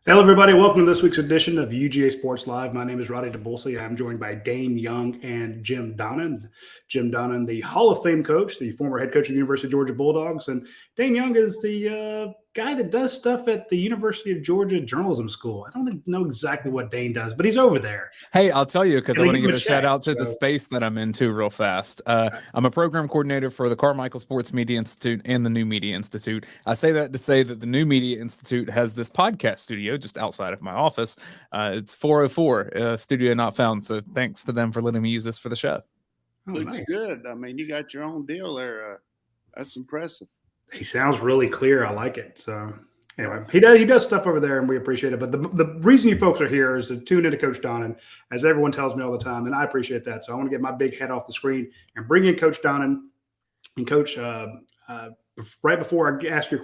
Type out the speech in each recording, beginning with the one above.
Hello, everybody. Welcome to this week's edition of UGASports Live. My name is Radi Nabulsi. I'm joined by Dayne Young and Jim Donnan. Jim Donnan, the Hall of Fame coach, the former head coach of the University of Georgia Bulldogs. And Dayne Young is the guy that does stuff at the University of Georgia Journalism School. I don't know exactly what Dayne does, but he's over there. Hey, I'll tell you, because I want to give a shout out to the space that I'm into real fast. I'm a program coordinator for the Carmichael Sports Media Institute and the New Media Institute. I say that to say that the New Media Institute has this podcast studio just outside of my office. It's 404, studio not found. So thanks to them for letting me use this for the show. Oh, looks good. I mean, you got your own deal there. That's impressive. He sounds really clear. I like it. So anyway, he does stuff over there, and we appreciate it. But the reason you folks are here is to tune into Coach Donnan, as everyone tells me all the time, and I appreciate that. So I want to get my big head off the screen and bring in Coach Donnan. And Coach, right before I ask you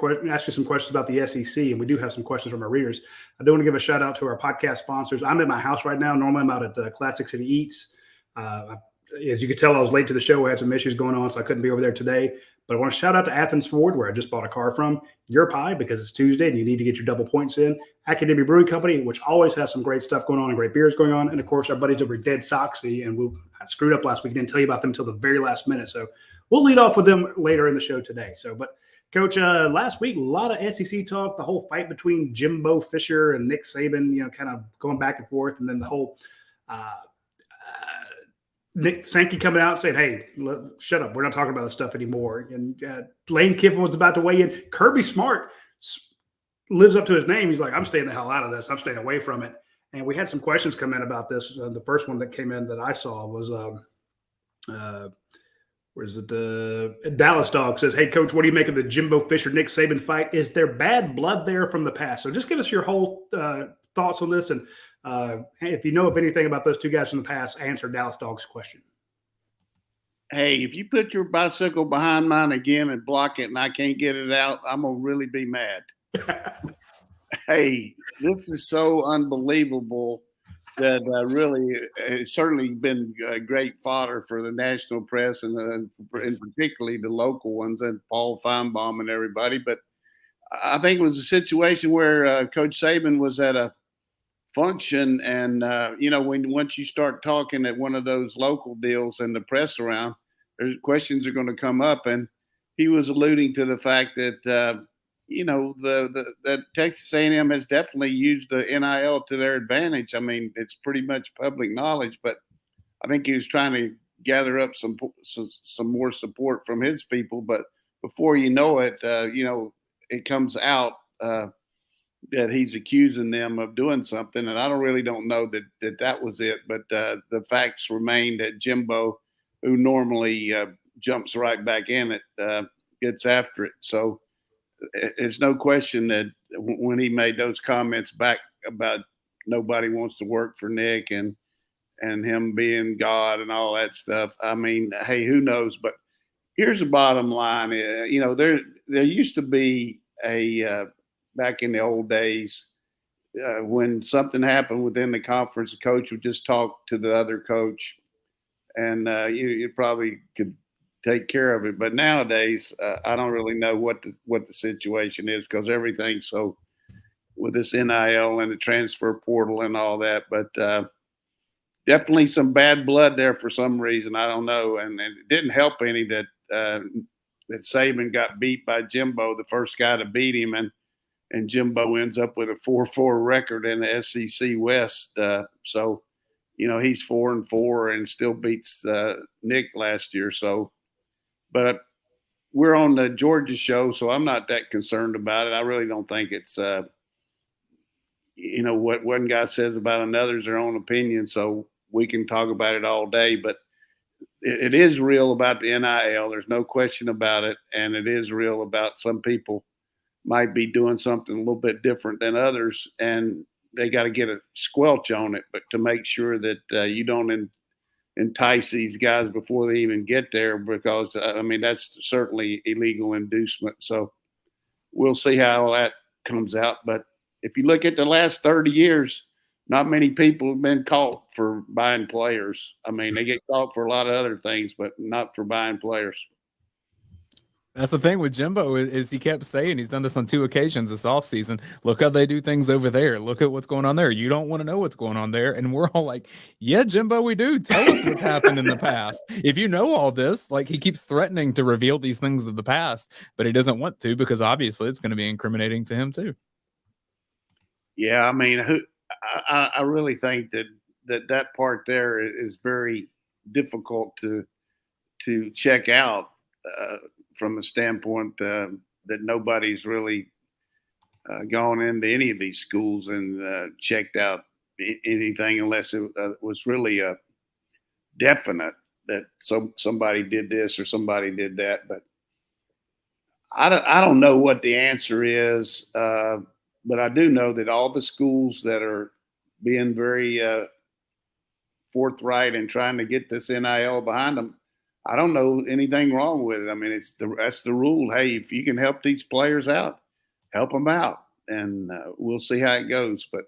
some questions about the SEC, and we do have some questions from our readers, I do want to give a shout out to our podcast sponsors. I'm at my house right now. Normally I'm out at Classic City Eats. As you could tell, I was late to the show. I had some issues going on, so I couldn't be over there today. But I want to shout out to Athens Ford, where I just bought a car from. Your Pie, because it's Tuesday and you need to get your double points in. Academy Brewing Company, which always has some great stuff going on and great beers going on. And, of course, our buddies over at Dead Soxy. And I screwed up last week. Didn't tell you about them until the very last minute. So we'll lead off with them later in the show today. But, Coach, last week, a lot of SEC talk, the whole fight between Jimbo Fisher and Nick Saban, kind of going back and forth. And then the whole Nick Sankey coming out and saying, hey, shut up. We're not talking about this stuff anymore. And Lane Kiffin was about to weigh in. Kirby Smart lives up to his name. He's like, I'm staying the hell out of this. I'm staying away from it. And we had some questions come in about this. The first one that came in that I saw was, Dallas Dog says, hey, Coach, what do you make of the Jimbo Fisher-Nick Saban fight? Is there bad blood there from the past? So just give us your whole thoughts on this. And if you know of anything about those two guys from the past, answer Dallas Dog's question. Hey, if you put your bicycle behind mine again and block it and I can't get it out, I'm going to really be mad. Hey, this is so unbelievable that really it's certainly been great fodder for the national press and particularly the local ones and Paul Feinbaum and everybody. But I think it was a situation where Coach Saban was at a function and, once you start talking at one of those local deals and the press around, there's questions are going to come up. And he was alluding to the fact that, that Texas A&M has definitely used the NIL to their advantage. I mean, it's pretty much public knowledge, but I think he was trying to gather up some more support from his people. But before you know it, it comes out that he's accusing them of doing something. And I don't know that was it. But the facts remain that Jimbo, who normally jumps right back in it, gets after it. So it's no question that when he made those comments back about nobody wants to work for Nick and him being God and all that stuff, I mean, hey, who knows? But here's the bottom line. There used to be back in the old days, when something happened within the conference, the coach would just talk to the other coach and you probably could take care of it. But nowadays, I don't really know what the situation is because everything's so with this NIL and the transfer portal and all that. But definitely some bad blood there for some reason. I don't know. And it didn't help any that Saban got beat by Jimbo, the first guy to beat him. And Jimbo ends up with a 4-4 record in the SEC West. So, he's 4-4 and still beats Nick last year. So, but we're on the Georgia show, so I'm not that concerned about it. I really don't think it's, what one guy says about another is their own opinion. So we can talk about it all day, but it is real about the NIL. There's no question about it. And it is real about some people might be doing something a little bit different than others, and they got to get a squelch on it, but to make sure that you don't entice these guys before they even get there, because that's certainly illegal inducement. So we'll see how that comes out. But if you look at the last 30 years, not many people have been caught for buying players. I mean, they get caught for a lot of other things, but not for buying players. That's the thing with Jimbo is he kept saying, he's done this on 2 occasions this offseason. Look how they do things over there. Look at what's going on there. You don't want to know what's going on there. And we're all like, yeah, Jimbo, we do. Tell us what's happened in the past. If you know all this, like, he keeps threatening to reveal these things of the past, but he doesn't want to, because obviously it's going to be incriminating to him too. Yeah, I mean, I really think that part there is very difficult to check out from a standpoint that nobody's really gone into any of these schools and checked out anything unless it was really a definite that somebody did this or somebody did that. But I don't know what the answer is, but I do know that all the schools that are being very forthright and trying to get this NIL behind them, I don't know anything wrong with it. I mean, that's the rule. Hey, if you can help these players out, help them out, and we'll see how it goes. But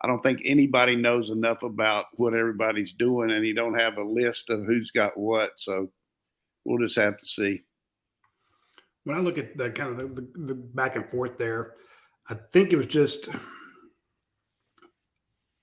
I don't think anybody knows enough about what everybody's doing, and you don't have a list of who's got what. So we'll just have to see. When I look at the kind of the back and forth there, I think it was just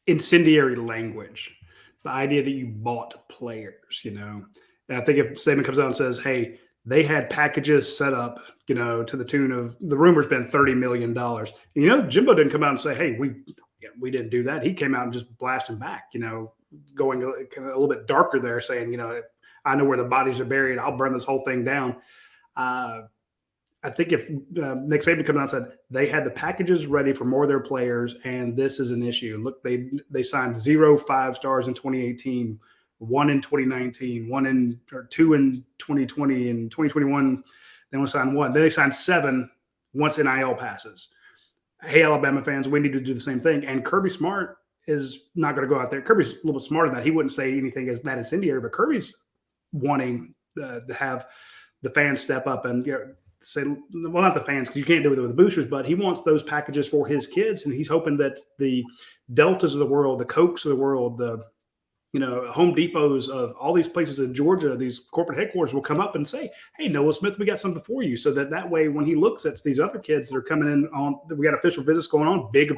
incendiary language. The idea that you bought players, you know. And I think if Saban comes out and says, hey, they had packages set up, you know, to the tune of, the rumor's been $30 million. And, you know, Jimbo didn't come out and say, hey, we didn't do that. He came out and just blasted back, you know, going kind of a little bit darker there, saying, you know, if I know where the bodies are buried, I'll burn this whole thing down. I think if Nick Saban comes out and said they had the packages ready for more of their players, and this is an issue. Look, they signed 0 5-stars in 2018, 1 in 2019, 2 in 2020, and 2021. They only signed 1. Then they signed 7 once NIL passes. Hey, Alabama fans, we need to do the same thing. And Kirby Smart is not going to go out there. Kirby's a little bit smarter than that. He wouldn't say anything as that incendiary, but Kirby's wanting to have the fans step up and, you know, say, well, not the fans, because you can't do it with the boosters, but he wants those packages for his kids, and he's hoping that the Deltas of the world, the Cokes of the world, the, you know, Home Depots of all these places in Georgia, these corporate headquarters will come up and say, hey, Noah Smith, we got something for you. So that way, when he looks at these other kids that are coming in on, we got official visits going on, big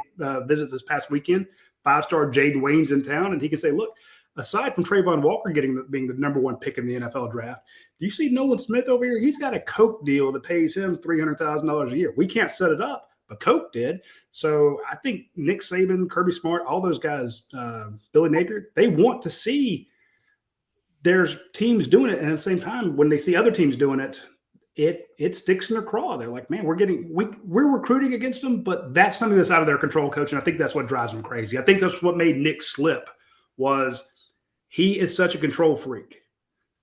visits this past weekend, 5-star Jaden Wayne's in town, and he can say, look, aside from Trayvon Walker being the number 1 pick in the NFL draft, do you see Nolan Smith over here? He's got a Coke deal that pays him $300,000 a year. We can't set it up, but Coke did. So I think Nick Saban, Kirby Smart, all those guys, Billy Napier, they want to see there's teams doing it. And at the same time, when they see other teams doing it, it sticks in their craw. They're like, man, we're recruiting against them, but that's something that's out of their control, coach. And I think that's what drives them crazy. I think that's what made Nick slip, was he is such a control freak,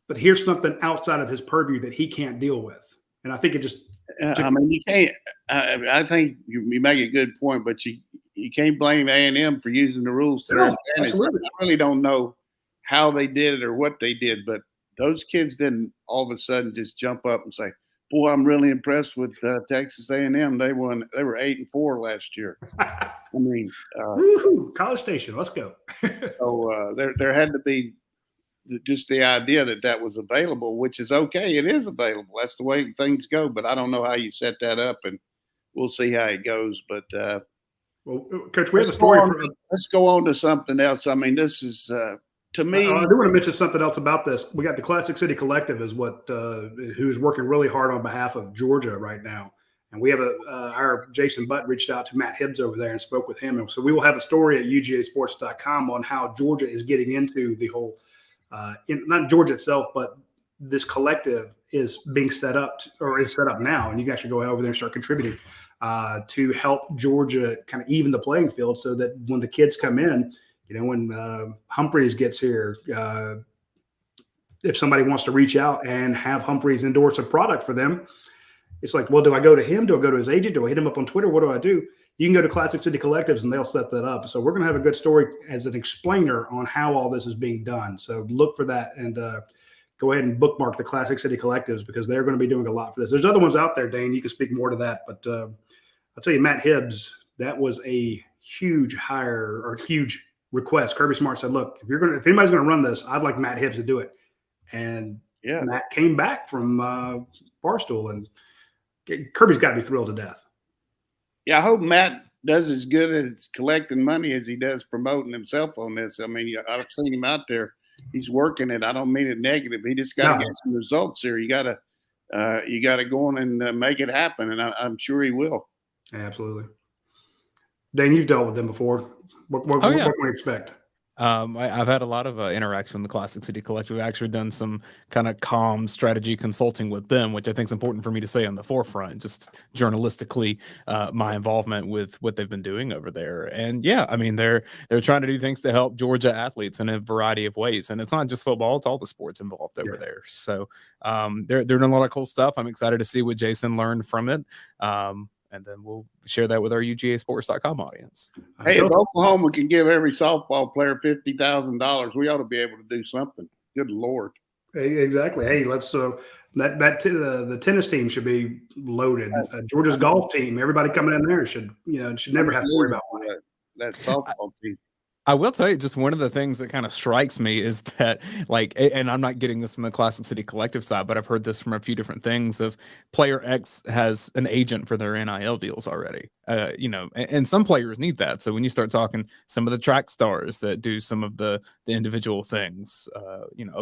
but here's something outside of his purview that he can't deal with. And I think it just I mean, you can't. I think you make a good point, but you can't blame A&M for using the rules to their advantage. Absolutely. I really don't know how they did it or what they did, but those kids didn't all of a sudden just jump up and say, boy, I'm really impressed with Texas A&M. They were 8-4 last year. I mean, College Station, let's go. So there had to be just the idea that was available, which is okay. It is available. That's the way things go. But I don't know how you set that up, and we'll see how it goes. But well, Coach, we have a story. Let's go on to something else. I mean, this is to me. I do want to mention something else about this. We got the Classic City Collective is who's working really hard on behalf of Georgia right now. And we have our Jason Butt reached out to Matt Hibbs over there and spoke with him. And so we will have a story at UGASports.com on how Georgia is getting into the whole, not Georgia itself, but this collective is being set up or is set up now. And you can actually go over there and start contributing to help Georgia kind of even the playing field so that when the kids come in, you know, when Humphreys gets here, if somebody wants to reach out and have Humphreys endorse a product for them, it's like, well, do I go to him? Do I go to his agent? Do I hit him up on Twitter? What do I do? You can go to Classic City Collectives and they'll set that up. So we're going to have a good story as an explainer on how all this is being done. So look for that and go ahead and bookmark the Classic City Collectives because they're going to be doing a lot for this. There's other ones out there, Dane. You can speak more to that. But I'll tell you, Matt Hibbs, that was a huge hire or huge request. Kirby Smart said, look, if anybody's going to run this, I'd like Matt Hibbs to do it. And yeah, Matt came back from Barstool, and Kirby's got to be thrilled to death. Yeah, I hope Matt does as good at collecting money as he does promoting himself on this. I mean, I've seen him out there. He's working it. I don't mean it negative. He just got to get some results here. You got to go on and make it happen, and I'm sure he will. Absolutely. Dayne, you've dealt with them before. What can we expect? I've had a lot of interaction with the Classic City Collective. I've actually done some kind of comm strategy consulting with them, which I think is important for me to say on the forefront, just journalistically, my involvement with what they've been doing over there. And yeah, I mean, they're trying to do things to help Georgia athletes in a variety of ways. And it's not just football, it's all the sports involved over there. So they're doing a lot of cool stuff. I'm excited to see what Jason learned from it. And then we'll share that with our UGASports.com audience. Hey, if Oklahoma can give every softball player $50,000, we ought to be able to do something. Good Lord. Exactly. Hey, let's the tennis team should be loaded. Georgia's golf team, everybody coming in there should never have to worry about money. That softball team. I will tell you, just one of the things that kind of strikes me is that, like, and I'm not getting this from the Classic City Collective side, but I've heard this from a few different things of player X has an agent for their NIL deals already, and some players need that. So when you start talking some of the track stars that do some of the individual things,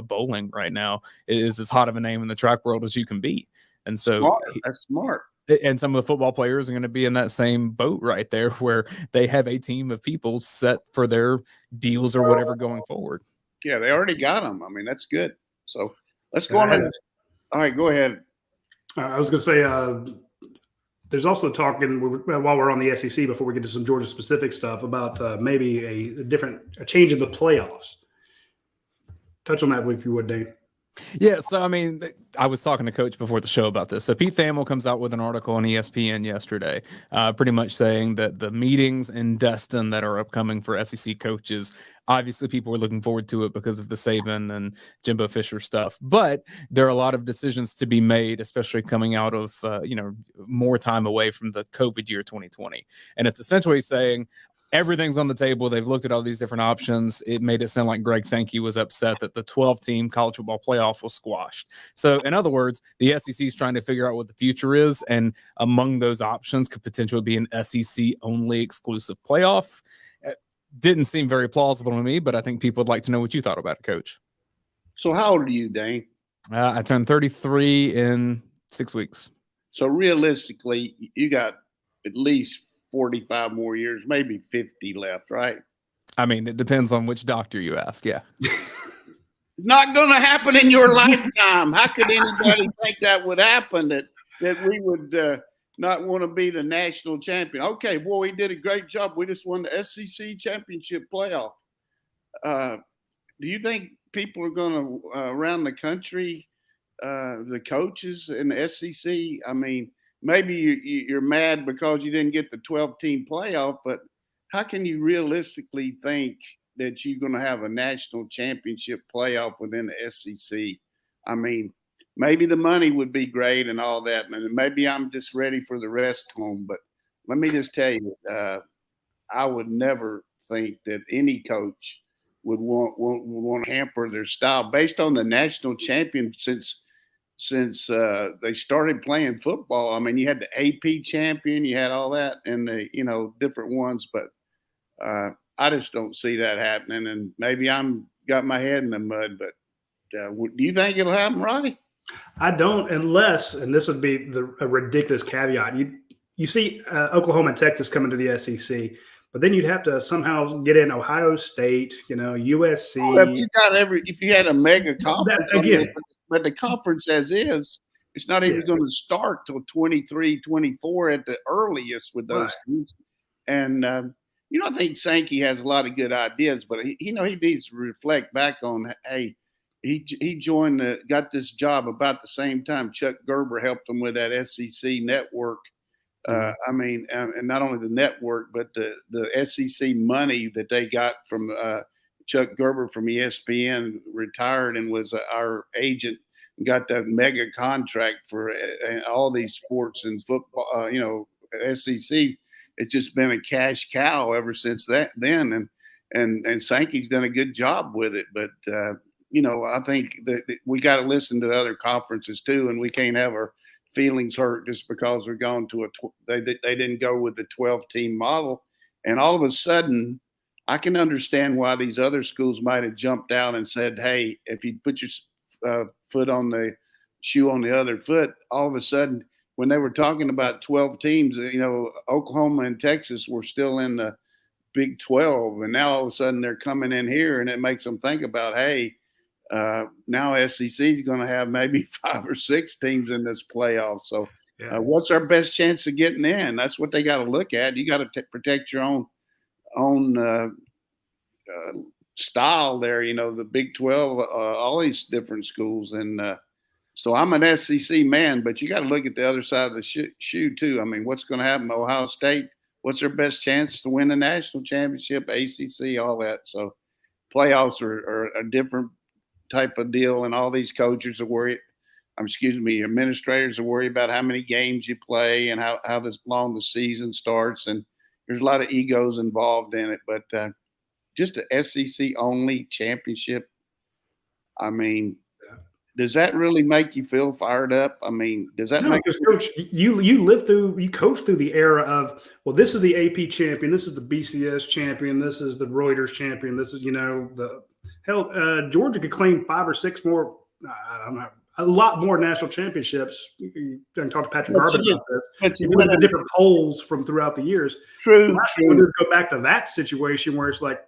bowling right now is as hot of a name in the track world as you can be. And so that's smart. And some of the football players are going to be in that same boat right there where they have a team of people set for their deals or whatever going forward. Yeah, they already got them. I mean, that's good. So let's go on. All right, go ahead. I was going to say there's also talking while we're on the SEC before we get to some Georgia specific stuff about maybe a change in the playoffs. Touch on that if you would, Dayne. Yeah, so I mean, I was talking to Coach before the show about this. So Pete Thamel comes out with an article on ESPN yesterday, pretty much saying that the meetings in Destin that are upcoming for SEC coaches, obviously people are looking forward to it because of the Saban and Jimbo Fisher stuff. But there are a lot of decisions to be made, especially coming out of more time away from the COVID year 2020. And it's essentially saying, everything's on the table. They've looked at all these different options. It made it sound like Greg Sankey was upset that the 12-team college football playoff was squashed. So, in other words, the SEC is trying to figure out what the future is, and among those options could potentially be an SEC-only exclusive playoff. It didn't seem very plausible to me, but I think people would like to know what you thought about it, Coach. So, how old are you, Dayne? I turned 33 in 6 weeks. So, realistically, you got at least 45 more years, maybe 50 left, right? I mean, it depends on which doctor you ask. Yeah. Not going to happen in your lifetime. How could anybody think that would happen, that we would not want to be the national champion? Okay, boy, we did a great job. We just won the SEC championship playoff. Do you think people are going to, around the country, the coaches in the SEC, I mean, maybe you're mad because you didn't get the 12-team playoff, but how can you realistically think that you're going to have a national championship playoff within the SEC? I mean, maybe the money would be great and all that, and maybe I'm just ready for the rest home. But let me just tell you, I would never think that any coach would want to hamper their style based on the national champion since they started playing football. I mean, you had the AP champion, you had all that, and the different ones, but I just don't see that happening. And maybe I'm got my head in the mud, but do you think it'll happen, Roddy? I don't, unless, and this would be a ridiculous caveat. You see Oklahoma and Texas coming to the SEC, but then you'd have to somehow get in Ohio State, USC. If you had a mega conference again. But the conference as is, it's not even going to start till 23, 24 at the earliest with those teams. And, I think Sankey has a lot of good ideas, but he needs to reflect back on, hey, he got this job about the same time Chuck Gerber helped him with that SEC network. And not only the network, but the SEC money that they got from Chuck Gerber from ESPN retired and was our agent, got that mega contract for all these sports and football, SEC. It's just been a cash cow ever since then. And Sankey's done a good job with it. But, I think that we got to listen to other conferences too. And we can't have our feelings hurt just because we're going to they didn't go with the 12-team model. And all of a sudden, I can understand why these other schools might have jumped out and said, hey, if you put your foot on the shoe on the other foot, all of a sudden, when they were talking about 12 teams, Oklahoma and Texas were still in the Big 12. And now all of a sudden they're coming in here, and it makes them think about, hey, now SEC is going to have maybe 5 or 6 teams in this playoff. So what's our best chance of getting in? That's what they got to look at. You got to protect your own style there, the Big 12, all these different schools. And so I'm an SEC man, but you got to look at the other side of the shoe too. I mean, what's going to happen? Ohio State, what's their best chance to win the national championship, ACC, all that. So playoffs are a different type of deal, and all these coaches are worried. Administrators are worried about how many games you play and how long the season starts. And there's a lot of egos involved in it, but just an SEC only championship. I mean, does that really make you feel fired up? I mean, does that make because Coach, you coached through the era of, well, this is the AP champion, this is the BCS champion, this is the Reuters champion, this is Georgia could claim 5 or 6 more. I don't know, a lot more national championships. You can talk to Patrick Garber about this. You look at the different polls from throughout the years. True. When you go back to that situation where it's like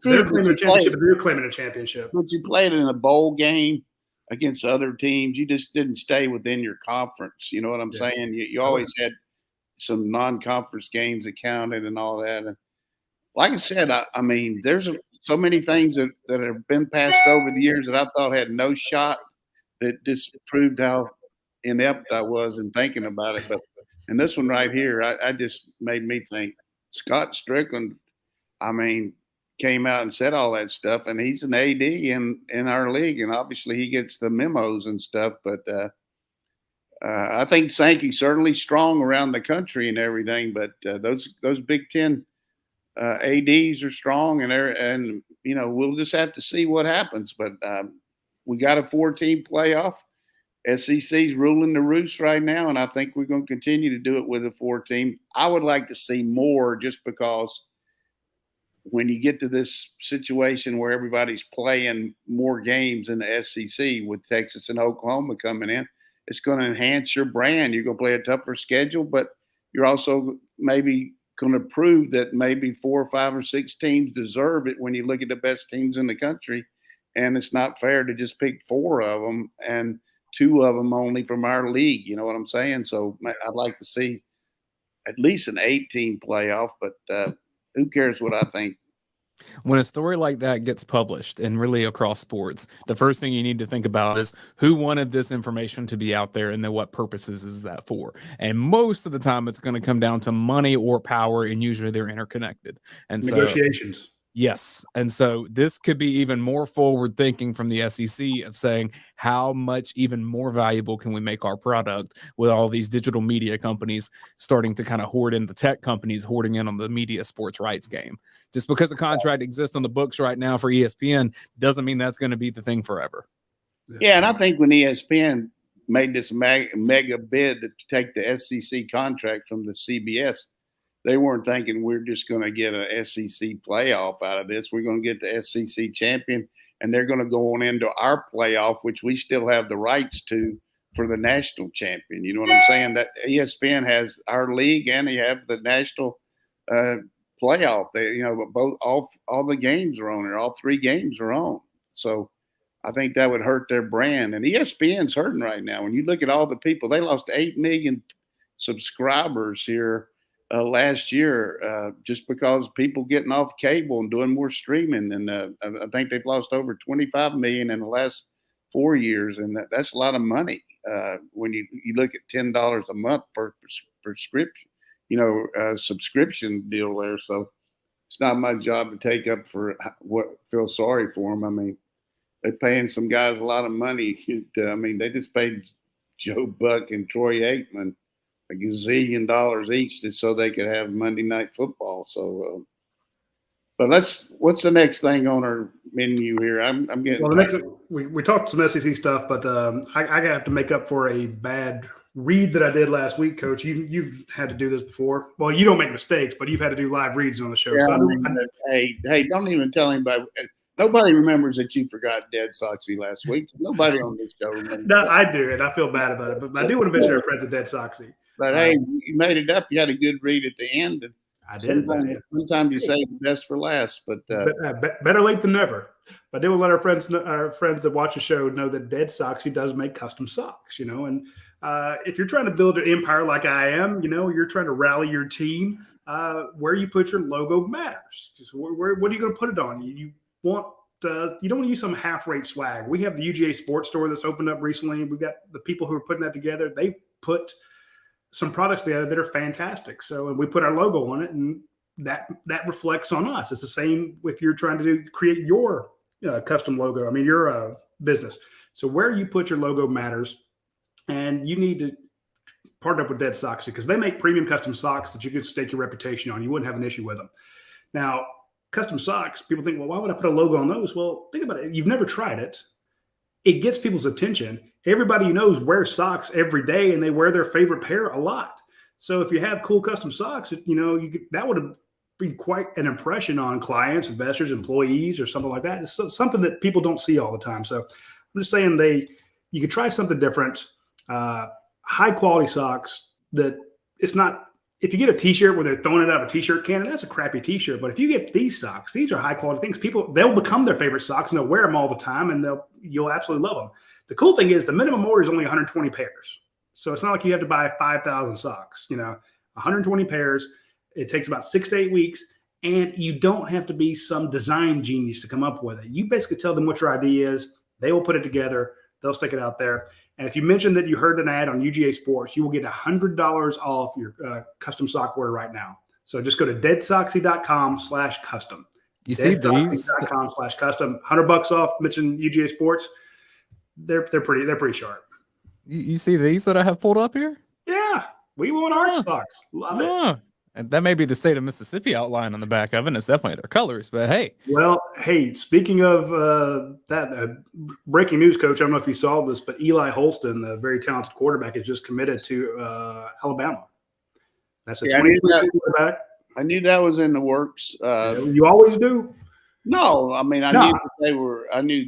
they're claiming a championship, and they're claiming a championship. But you played in a bowl game against other teams. You just didn't stay within your conference. You know what I'm saying? You always had some non-conference games that counted and all that. And like I said, I mean, there's so many things that have been passed over the years that I thought had no shot, that just proved how inept I was in thinking about it. But and this one right here, I just made me think. Scott Strickland, I mean, came out and said all that stuff, and he's an AD in our league, and obviously he gets the memos and stuff. But I think Sankey's certainly strong around the country and everything. But those Big Ten ADs are strong, and we'll just have to see what happens. But we got a 4-team playoff. SEC's ruling the roost right now, and I think we're going to continue to do it with a 4-team. I would like to see more, just because when you get to this situation where everybody's playing more games in the SEC with Texas and Oklahoma coming in, it's going to enhance your brand. You're going to play a tougher schedule, but you're also maybe going to prove that maybe 4 or 5 or 6 teams deserve it when you look at the best teams in the country. And it's not fair to just pick 4 of them and 2 of them only from our league. You know what I'm saying? So I'd like to see at least an 8-team playoff, but who cares what I think? When a story like that gets published, and really across sports, the first thing you need to think about is who wanted this information to be out there, and then what purposes is that for? And most of the time it's going to come down to money or power, and usually they're interconnected. And negotiations. Yes. And so this could be even more forward thinking from the SEC of saying, how much even more valuable can we make our product with all these digital media companies starting to kind of hoard in, the tech companies hoarding in on the media sports rights game? Just because a contract exists on the books right now for ESPN doesn't mean that's going to be the thing forever. Yeah. And I think when ESPN made this mega bid to take the SEC contract from the CBS, they weren't thinking we're just going to get a SEC playoff out of this. We're going to get the SEC champion, and they're going to go on into our playoff, which we still have the rights to for the national champion. You know what I'm saying? That ESPN has our league, and they have the national playoff. They, both all the games are on there. All 3 games are on. So I think that would hurt their brand. And ESPN's hurting right now. When you look at all the people, they lost 8 million subscribers here last year, just because people getting off cable and doing more streaming. And I think they've lost over 25 million in the last 4 years. And that's a lot of money when you look at $10 a month per prescription, subscription deal there. So it's not my job to take up for what feel sorry for them. I mean, they're paying some guys a lot of money. They just paid Joe Buck and Troy Aikman $1 gazillion each just so they could have Monday Night Football. So, but what's the next thing on our menu here? I'm getting. Well, the next we talked some SEC stuff, but I have to make up for a bad read that I did last week, Coach. You've had to do this before. Well, you don't make mistakes, but you've had to do live reads on the show. Yeah, So hey, don't even tell anybody. Nobody remembers that you forgot Dead Soxy last week. Nobody on this show remembers. No, I do, and I feel bad about it. But I do want to mention our friends at Dead Soxy. But hey, you made it up. You had a good read at the end. And I did. Sometimes you say the best for last, but better late than never. But I do want to let our friends that watch the show know that Dead Soxy does make custom socks. And if you're trying to build an empire like I am, you're trying to rally your team. Where you put your logo matters. What are you going to put it on? You don't want to use some half-rate swag. We have the UGASports store that's opened up recently. We've got the people who are putting that together. They put some products together that are fantastic. So, and we put our logo on it, and that reflects on us. It's the same if you're trying to create your custom logo. I mean, your business. So where you put your logo matters, and you need to partner up with Dead Soxy because they make premium custom socks that you can stake your reputation on. You wouldn't have an issue with them. Now, custom socks, people think, well, why would I put a logo on those? Well, think about it. You've never tried it. It gets people's attention. Everybody you knows wears socks every day, and they wear their favorite pair a lot. So if you have cool custom socks, that would be quite an impression on clients, investors, employees, or something like that. It's something that people don't see all the time. So I'm just saying you could try something different. High quality socks that it's not. If you get a T-shirt where they're throwing it out of a T-shirt can, that's a crappy T-shirt. But if you get these socks, these are high quality things. They'll become their favorite socks, and they'll wear them all the time, and you'll absolutely love them. The cool thing is the minimum order is only 120 pairs, so it's not like you have to buy 5,000 socks. 120 pairs. It takes about 6 to 8 weeks, and you don't have to be some design genius to come up with it. You basically tell them what your idea is. They will put it together. They'll stick it out there. And if you mention that you heard an ad on UGASports, you will get $100 off your custom sock order right now. So just go to deadsoxy.com/custom. You see these? deadsoxy.com/custom. $100 off. Mention UGASports. They're pretty sharp. You see these that I have pulled up here? Yeah, we want our socks. Love it. And that may be the state of Mississippi outline on the back of it. It's definitely their colors, but hey. Well, speaking of breaking news, Coach, I don't know if you saw this, but Eli Holston, the very talented quarterback, has just committed to Alabama. That's a 20-year quarterback. I knew that was in the works. You always do. No, I mean, I knew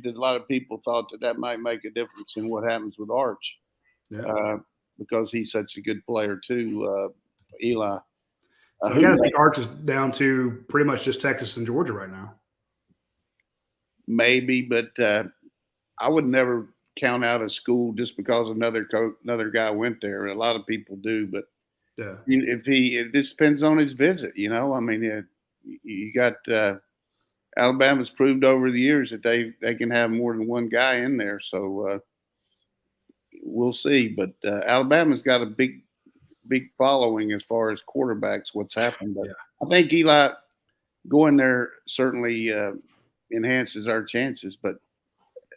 that a lot of people thought that might make a difference in what happens with Arch, because he's such a good player too, Eli. So I got to think Arch is down to pretty much just Texas and Georgia right now. Maybe, but I would never count out a school just because another guy went there. A lot of people do, but it just depends on his visit. I mean, you got Alabama's proved over the years that they can have more than one guy in there. So we'll see. But Alabama's got a big following as far as quarterbacks, what's happened. But I think Eli going there certainly enhances our chances. But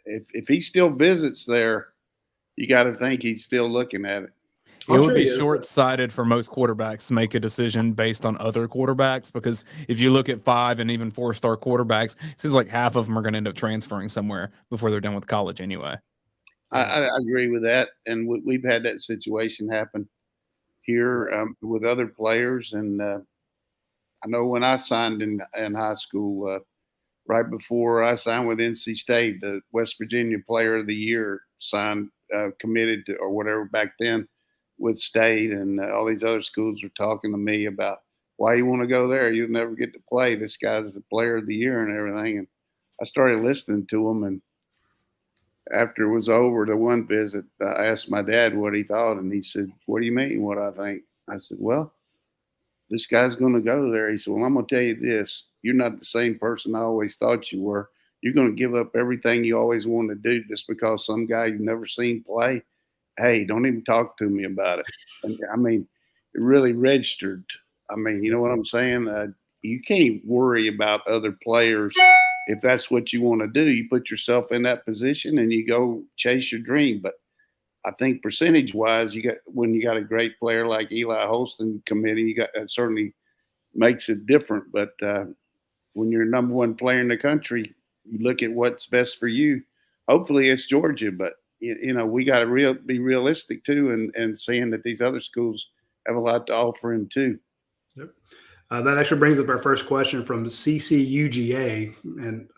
if he still visits there, you got to think he's still looking at it. It would be short-sighted for most quarterbacks to make a decision based on other quarterbacks, because if you look at 5 and even 4-star quarterbacks, it seems like half of them are going to end up transferring somewhere before they're done with college anyway. I agree with that, and we've had that situation happen here with other players. And I know when I signed in high school, right before I signed with NC State, the West Virginia Player of the Year committed to, or whatever back then, with State, and all these other schools were talking to me about why you want to go there. You'll never get to play. This guy's the Player of the Year and everything. And I started listening to him, and after it was over, the one visit, I asked my dad what he thought, and he said, "What do you mean, what I think?" I said, "Well, this guy's going to go there." He said, "Well, I'm going to tell you this. You're not the same person I always thought you were. You're going to give up everything you always wanted to do just because some guy you've never seen play. Hey, don't even talk to me about it." And, I mean, it really registered. I mean, you know what I'm saying? You can't worry about other players. If that's what you want to do, you put yourself in that position and you go chase your dream. But I think percentage-wise, when you got a great player like Eli Holston committing, that certainly makes it different. But when you're number one player in the country, you look at what's best for you. Hopefully it's Georgia, but we got to be realistic too, and seeing that these other schools have a lot to offer him too. Yep. That actually brings up our first question from CCUGA, and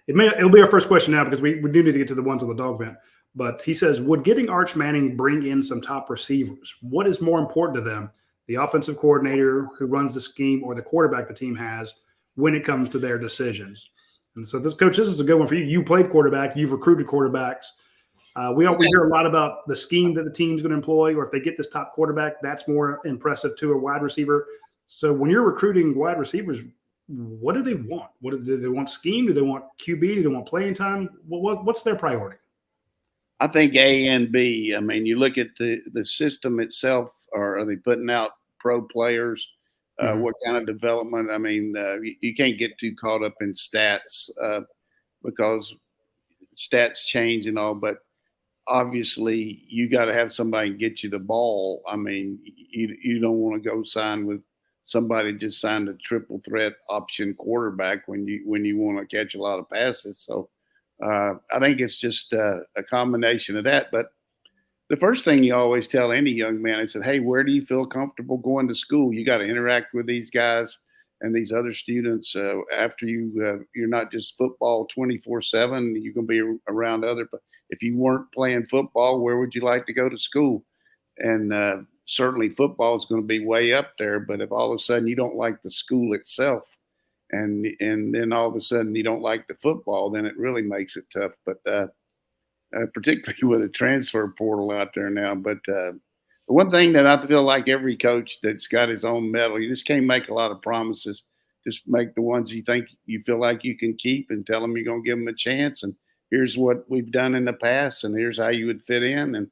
it'll be our first question now because we do need to get to the ones on the DawgVent. But he says, would getting Arch Manning bring in some top receivers? What is more important to them, the offensive coordinator who runs the scheme or the quarterback the team has when it comes to their decisions? And so this is a good one for you. You played quarterback. You've recruited quarterbacks. We hear a lot about the scheme that the team's going to employ, or if they get this top quarterback, that's more impressive to a wide receiver. So when you're recruiting wide receivers, what do they want? Do they want scheme? Do they want QB? Do they want playing time? What's their priority? I think A and B. I mean, you look at the system itself. Are they putting out pro players? What kind of development? I mean, you can't get too caught up in stats because stats change and all. But obviously, you got to have somebody get you the ball. I mean, you don't want to go sign with somebody just signed a triple threat option quarterback when you want to catch a lot of passes. So I think it's just a combination of that. But the first thing you always tell any young man, I said, hey, where do you feel comfortable going to school? You got to interact with these guys and these other students after you're not just football 24/7. You're going to be around other. But if you weren't playing football, where would you like to go to school? And certainly football is going to be way up there. But if all of a sudden you don't like the school itself, and then all of a sudden you don't like the football, then it really makes it tough. But particularly with a transfer portal out there now. But the one thing that I feel like every coach that's got his own medal, you just can't make a lot of promises. Just make the ones you feel like you can keep and tell them you're going to give them a chance. And here's what we've done in the past, and here's how you would fit in. And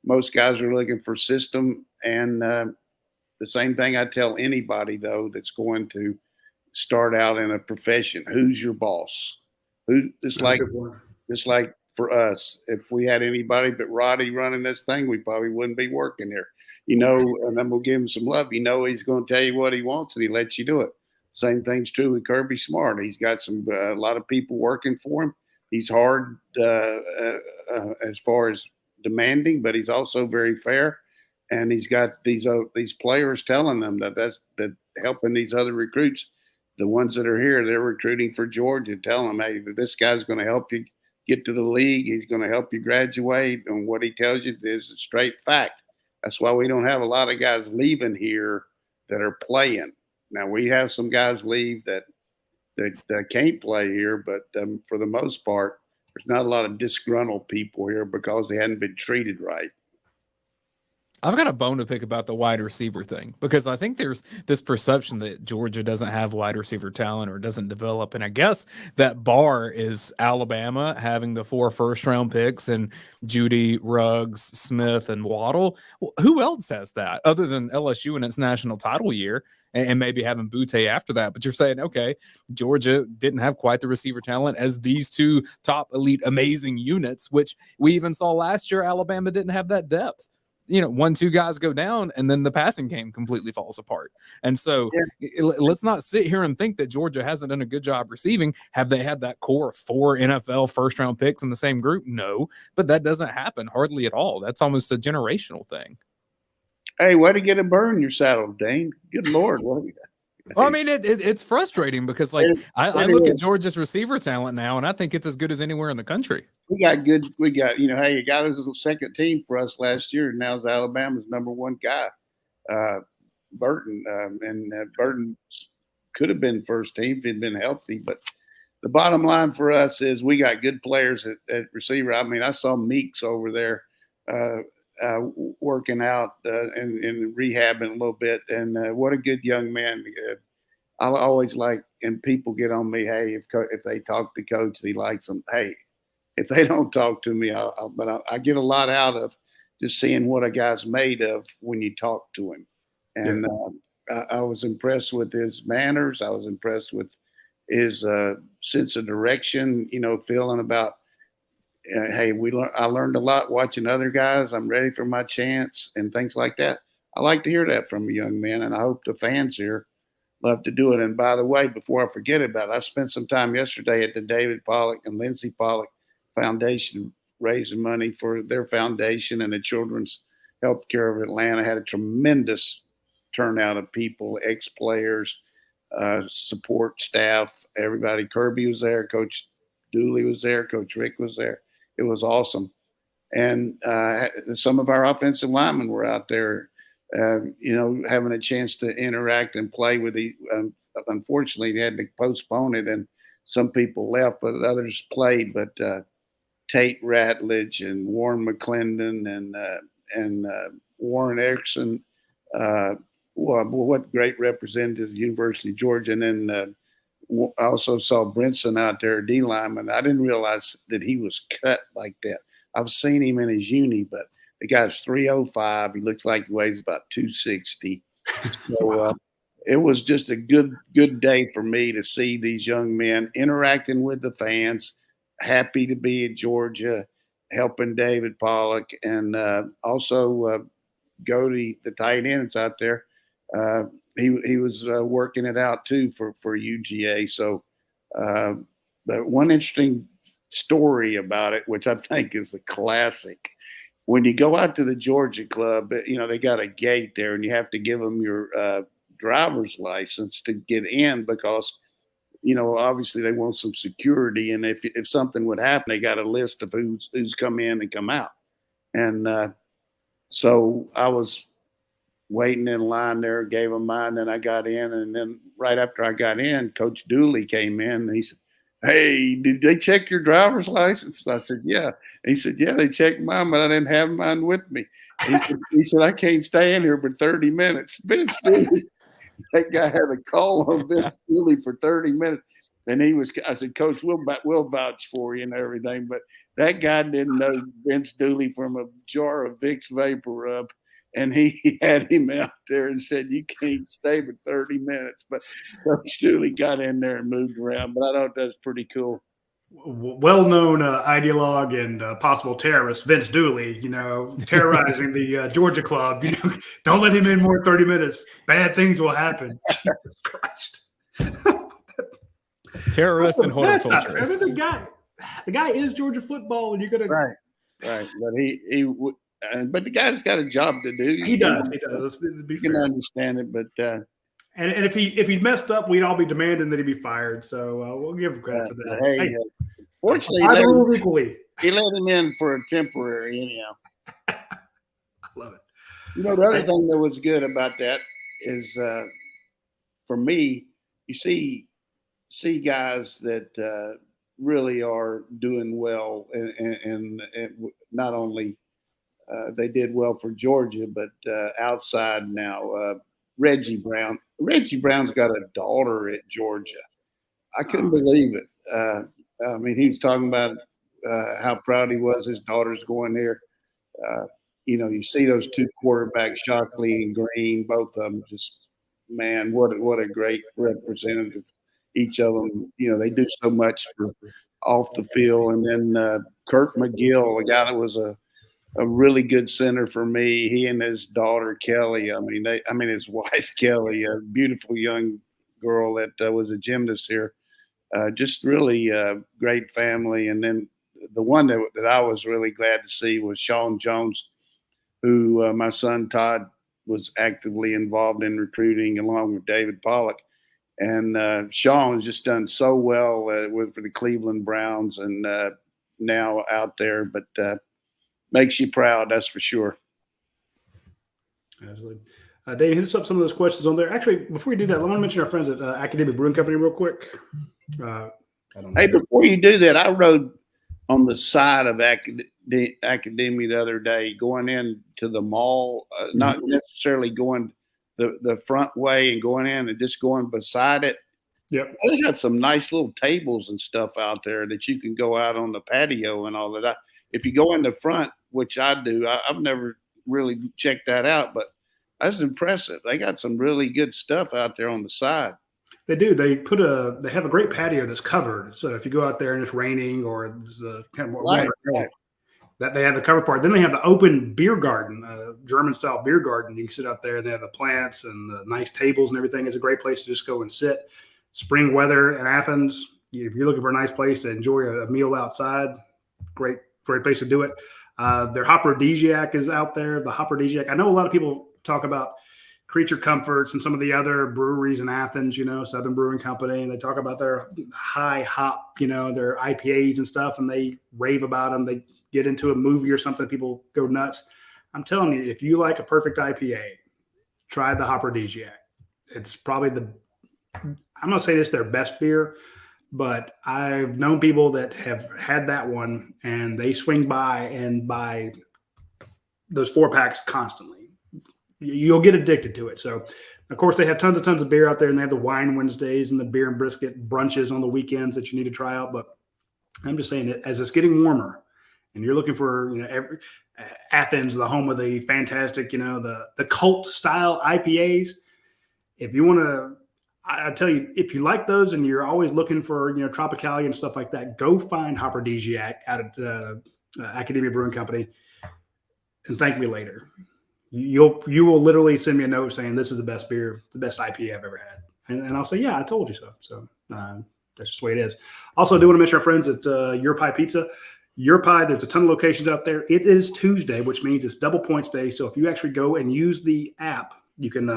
most guys are looking for system. And the same thing I tell anybody, though, that's going to start out in a profession. Who's your boss? Just like for us, if we had anybody but Radi running this thing, we probably wouldn't be working here. And then we'll give him some love. He's going to tell you what he wants, and he lets you do it. Same thing's true with Kirby Smart. He's got a lot of people working for him. He's hard as far as demanding, but he's also very fair. And he's got these players telling them that helping these other recruits, the ones that are here, they're recruiting for Georgia, telling them, hey, this guy's going to help you get to the league. He's going to help you graduate. And what he tells you is a straight fact. That's why we don't have a lot of guys leaving here that are playing. Now, we have some guys leave that can't play here, but for the most part, there's not a lot of disgruntled people here because they hadn't been treated right. I've got a bone to pick about the wide receiver thing because I think there's this perception that Georgia doesn't have wide receiver talent or doesn't develop. And I guess that bar is Alabama having the 4 first-round picks and Judy, Ruggs, Smith, and Waddle. Well, who else has that other than LSU in its national title year and maybe having Butte after that? But you're saying, okay, Georgia didn't have quite the receiver talent as these 2 top elite amazing units, which we even saw last year. Alabama didn't have that depth. 1-2 guys go down and then the passing game completely falls apart. And so let's not sit here and think that Georgia hasn't done a good job receiving. Have they had that core of 4 NFL first-round picks in the same group? No, but that doesn't happen hardly at all. That's almost a generational thing. Hey, way to get a burn in your saddle, Dane. Good Lord. Well, I mean, it's frustrating because, I look at Georgia's receiver talent now, and I think it's as good as anywhere in the country. We got, hey, you got us as a second team for us last year, and now it's Alabama's number 1 guy, Burton. And Burton could have been first team if he'd been healthy. But the bottom line for us is we got good players at receiver. I mean, I saw Meeks over there working out and rehabbing a little bit. And what a good young man. I always like, and people get on me, hey, if they talk to coach, he likes them. Hey, if they don't talk to me, but I get a lot out of just seeing what a guy's made of when you talk to him. And I was impressed with his manners. I was impressed with his sense of direction, feeling about, hey, I learned a lot watching other guys. I'm ready for my chance and things like that. I like to hear that from a young man, and I hope the fans here love to do it. And by the way, before I forget about it, I spent some time yesterday at the David Pollock and Lindsey Pollock Foundation raising money for their foundation, and the Children's Healthcare of Atlanta had a tremendous turnout of people, ex-players, support staff, everybody. Kirby was there, Coach Dooley was there, Coach Rick was there. It was awesome. And some of our offensive linemen were out there, having a chance to interact and play with the. Unfortunately, they had to postpone it, and some people left, but others played. But Tate Ratledge and Warren McClendon and Warren Erickson, what great representatives of the University of Georgia. And then I also saw Brinson out there, D lineman. I didn't realize that he was cut like that. I've seen him in his uni, but the guy's 305. He looks like he weighs about 260. So it was just a good day for me to see these young men interacting with the fans, happy to be at Georgia, helping David Pollock, and also Goody, the tight ends out there. He was working it out too for UGA. So, but one interesting story about it, which I think is a classic. When you go out to the Georgia club, they got a gate there, and you have to give them your driver's license to get in because, obviously they want some security. And if something would happen, they got a list of who's come in and come out. And so I was waiting in line there, gave them mine, then I got in. And then right after I got in, Coach Dooley came in and he said, "Hey, did they check your driver's license?" I said, "Yeah." And he said, "Yeah, they checked mine, but I didn't have mine with me." He said, "I can't stay in here but 30 minutes. Vince Dooley, that guy had a call on Vince Dooley for 30 minutes. And I said, "Coach, we'll vouch for you and everything." But that guy didn't know Vince Dooley from a jar of Vicks Vapor Rub. And he had him out there and said, "You can't stay but 30 minutes. But Coach Dooley got in there and moved around. But I thought that's pretty cool. Well-known ideologue and possible terrorist, Vince Dooley, terrorizing the Georgia club. Don't let him in more than 30 minutes. Bad things will happen. Jesus Christ. Terrorist and horticulturist. The guy is Georgia football, and you're going to – Right. But the guy's got a job to do. He does. Let's be fair. You can understand it, but and if he messed up, we'd all be demanding that he be fired. So we'll give him credit for that. Hey, fortunately, he let him in for a temporary, anyhow. I love it. The other thing that was good about that is, for me, you see guys that really are doing well, and not only. They did well for Georgia, but outside now, Reggie Brown. Reggie Brown's got a daughter at Georgia. I couldn't believe it. He was talking about how proud he was his daughter's going there. You see those two quarterbacks, Shockley and Green, both of them just, man, what a great representative. Each of them, they do so much for off the field. And then Kirk Mcgill, a guy that was a really good center for me. He and his daughter Kelly. His wife Kelly, a beautiful young girl that was a gymnast here. Just really great family. And then the one that I was really glad to see was Sean Jones, who my son Todd was actively involved in recruiting along with David Pollock. And Sean has just done so well for the Cleveland Browns and now out there. But makes you proud, that's for sure. Absolutely. Dave, hit us up some of those questions on there. Actually, before we do that, I want to mention our friends at Academic Brewing Company real quick. Hey, before you do that, I rode on the side of Academy the other day, going into the mall, not necessarily going the front way and going in and just going beside it. Yep. They got some nice little tables and stuff out there that you can go out on the patio and all that. If you go in the front, which I do, I've never really checked that out, but that's impressive. They got some really good stuff out there on the side. They do. They have a great patio that's covered. So if you go out there and it's raining or it's kind of more winter, that they have the cover part. Then they have the open beer garden, German style beer garden. You can sit out there. They have the plants and the nice tables and everything. It's a great place to just go and sit. Spring weather in Athens. If you're looking for a nice place to enjoy a meal outside, great great place to do it. Their Hoprodisiac is out there. The Hoprodisiac. I know a lot of people talk about Creature Comforts and some of the other breweries in Athens, Southern Brewing Company, and they talk about their high hop, their IPAs and stuff, and they rave about them. They get into a movie or something, people go nuts. I'm telling you, if you like a perfect IPA, try the Hoprodisiac. It's probably I'm going to say this, their best beer, but I've known people that have had that one and they swing by and buy those 4-packs constantly. You'll get addicted to it. So, of course, they have tons of beer out there, and they have the wine Wednesdays and the beer and brisket brunches on the weekends that you need to try out. But I'm just saying that as it's getting warmer and you're looking for, Athens, the home of the fantastic, the cult style IPAs, if you want to, I tell you, if you like those and you're always looking for, Tropicalia and stuff like that, go find Hoprodisiac out at Academia Brewing Company and thank me later. You will literally send me a note saying this is the best beer, the best IPA I've ever had. And I'll say, yeah, I told you so. So that's just the way it is. Also, I do want to mention our friends at Your Pie Pizza. Your Pie, there's a ton of locations out there. It is Tuesday, which means it's double points day. So if you actually go and use the app, you can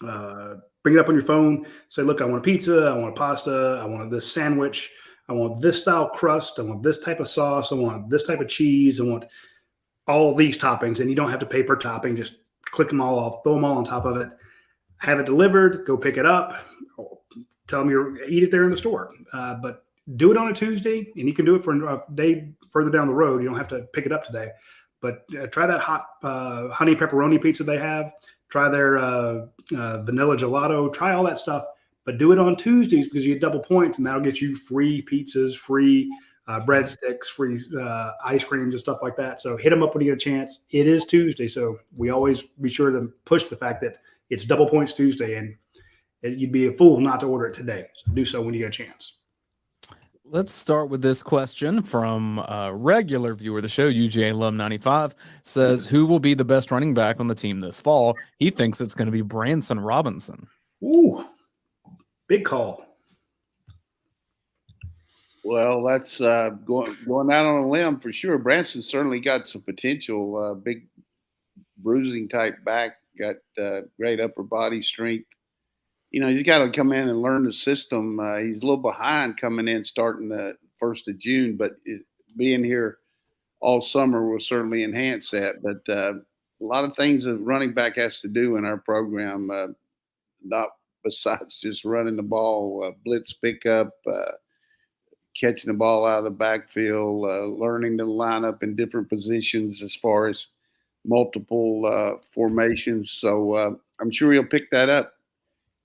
bring it up on your phone. Say, look, I want a pizza. I want a pasta. I want this sandwich. I want this style crust. I want this type of sauce. I want this type of cheese. I want all these toppings, and you don't have to pay per topping. Just click them all off, throw them all on top of it, have it delivered, go pick it up, tell them you eat it there in the store. But do it on a Tuesday, and you can do it for a day further down the road. You don't have to pick it up today. But try that hot honey pepperoni pizza they have. Try their vanilla gelato. Try all that stuff. But do it on Tuesdays because you get double points, and that'll get you free pizzas, free breadsticks, free ice creams and stuff like that. So hit them up when you get a chance. It is Tuesday, so we always be sure to push the fact that it's double points Tuesday, and you'd be a fool not to order it today. So do so when you get a chance. Let's start with this question from a regular viewer of the show, UGA Alum 95, says, who will be the best running back on the team this fall? He thinks it's going to be Branson Robinson. Ooh, big call. Well, that's going out on a limb for sure. Branson certainly got some potential. Big bruising type back, got great upper body strength. He's got to come in and learn the system. He's a little behind coming in starting the 1st of June, but being here all summer will certainly enhance that. But a lot of things a running back has to do in our program, not besides just running the ball, blitz pickup, catching the ball out of the backfield, learning to line up in different positions as far as multiple formations. So I'm sure he'll pick that up.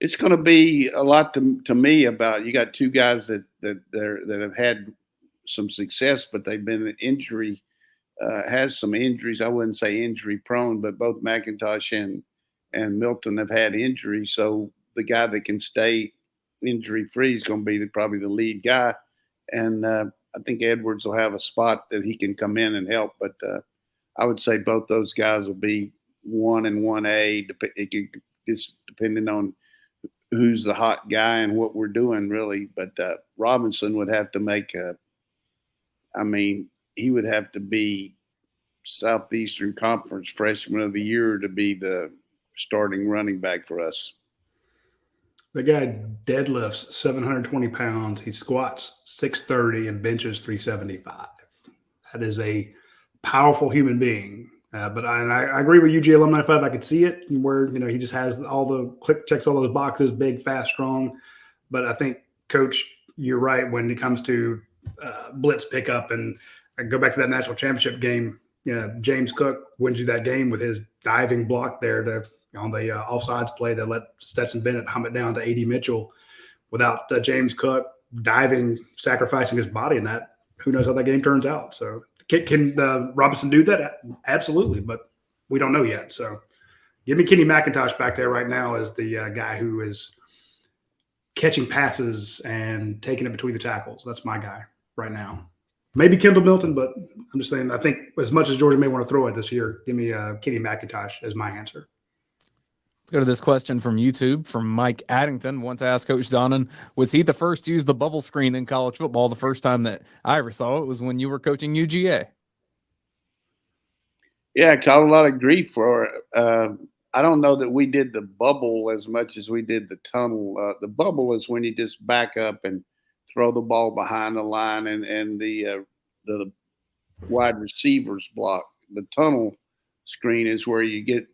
It's going to be a lot to me about, you got 2 guys that have had some success, but they've been has some injuries. I wouldn't say injury prone, but both McIntosh and Milton have had injuries. So the guy that can stay injury free is going to be probably the lead guy. And I think Edwards will have a spot that he can come in and help. But I would say both those guys will be 1 and 1A. Just depending on who's the hot guy and what we're doing, really. But Robinson would have to he would have to be Southeastern Conference Freshman of the Year to be the starting running back for us. The guy deadlifts 720 pounds. He squats 630 and benches 375. That is a powerful human being. But I agree with UGA Alumni 5. I could see it where, he just has all the checks all those boxes, big, fast, strong. But I think, Coach, you're right when it comes to blitz pickup. And I go back to that national championship game. James Cook wins you that game with his diving block there on the offsides play that let Stetson Bennett hum it down to A.D. Mitchell. Without James Cook diving, sacrificing his body in that, who knows how that game turns out. So can Robinson do that? Absolutely, but we don't know yet. So give me Kenny McIntosh back there right now as the guy who is catching passes and taking it between the tackles. That's my guy right now. Maybe Kendall Milton, but I'm just saying I think as much as Georgia may want to throw it this year, give me Kenny McIntosh as my answer. Let's go to this question from YouTube from Mike Addington. Want to ask Coach Donnan, was he the first to use the bubble screen in college football? The first time that I ever saw it was when you were coaching UGA. Yeah, I caught a lot of grief for it. I don't know that we did the bubble as much as we did the tunnel. The bubble is when you just back up and throw the ball behind the line and the wide receivers block. The tunnel screen is where you get,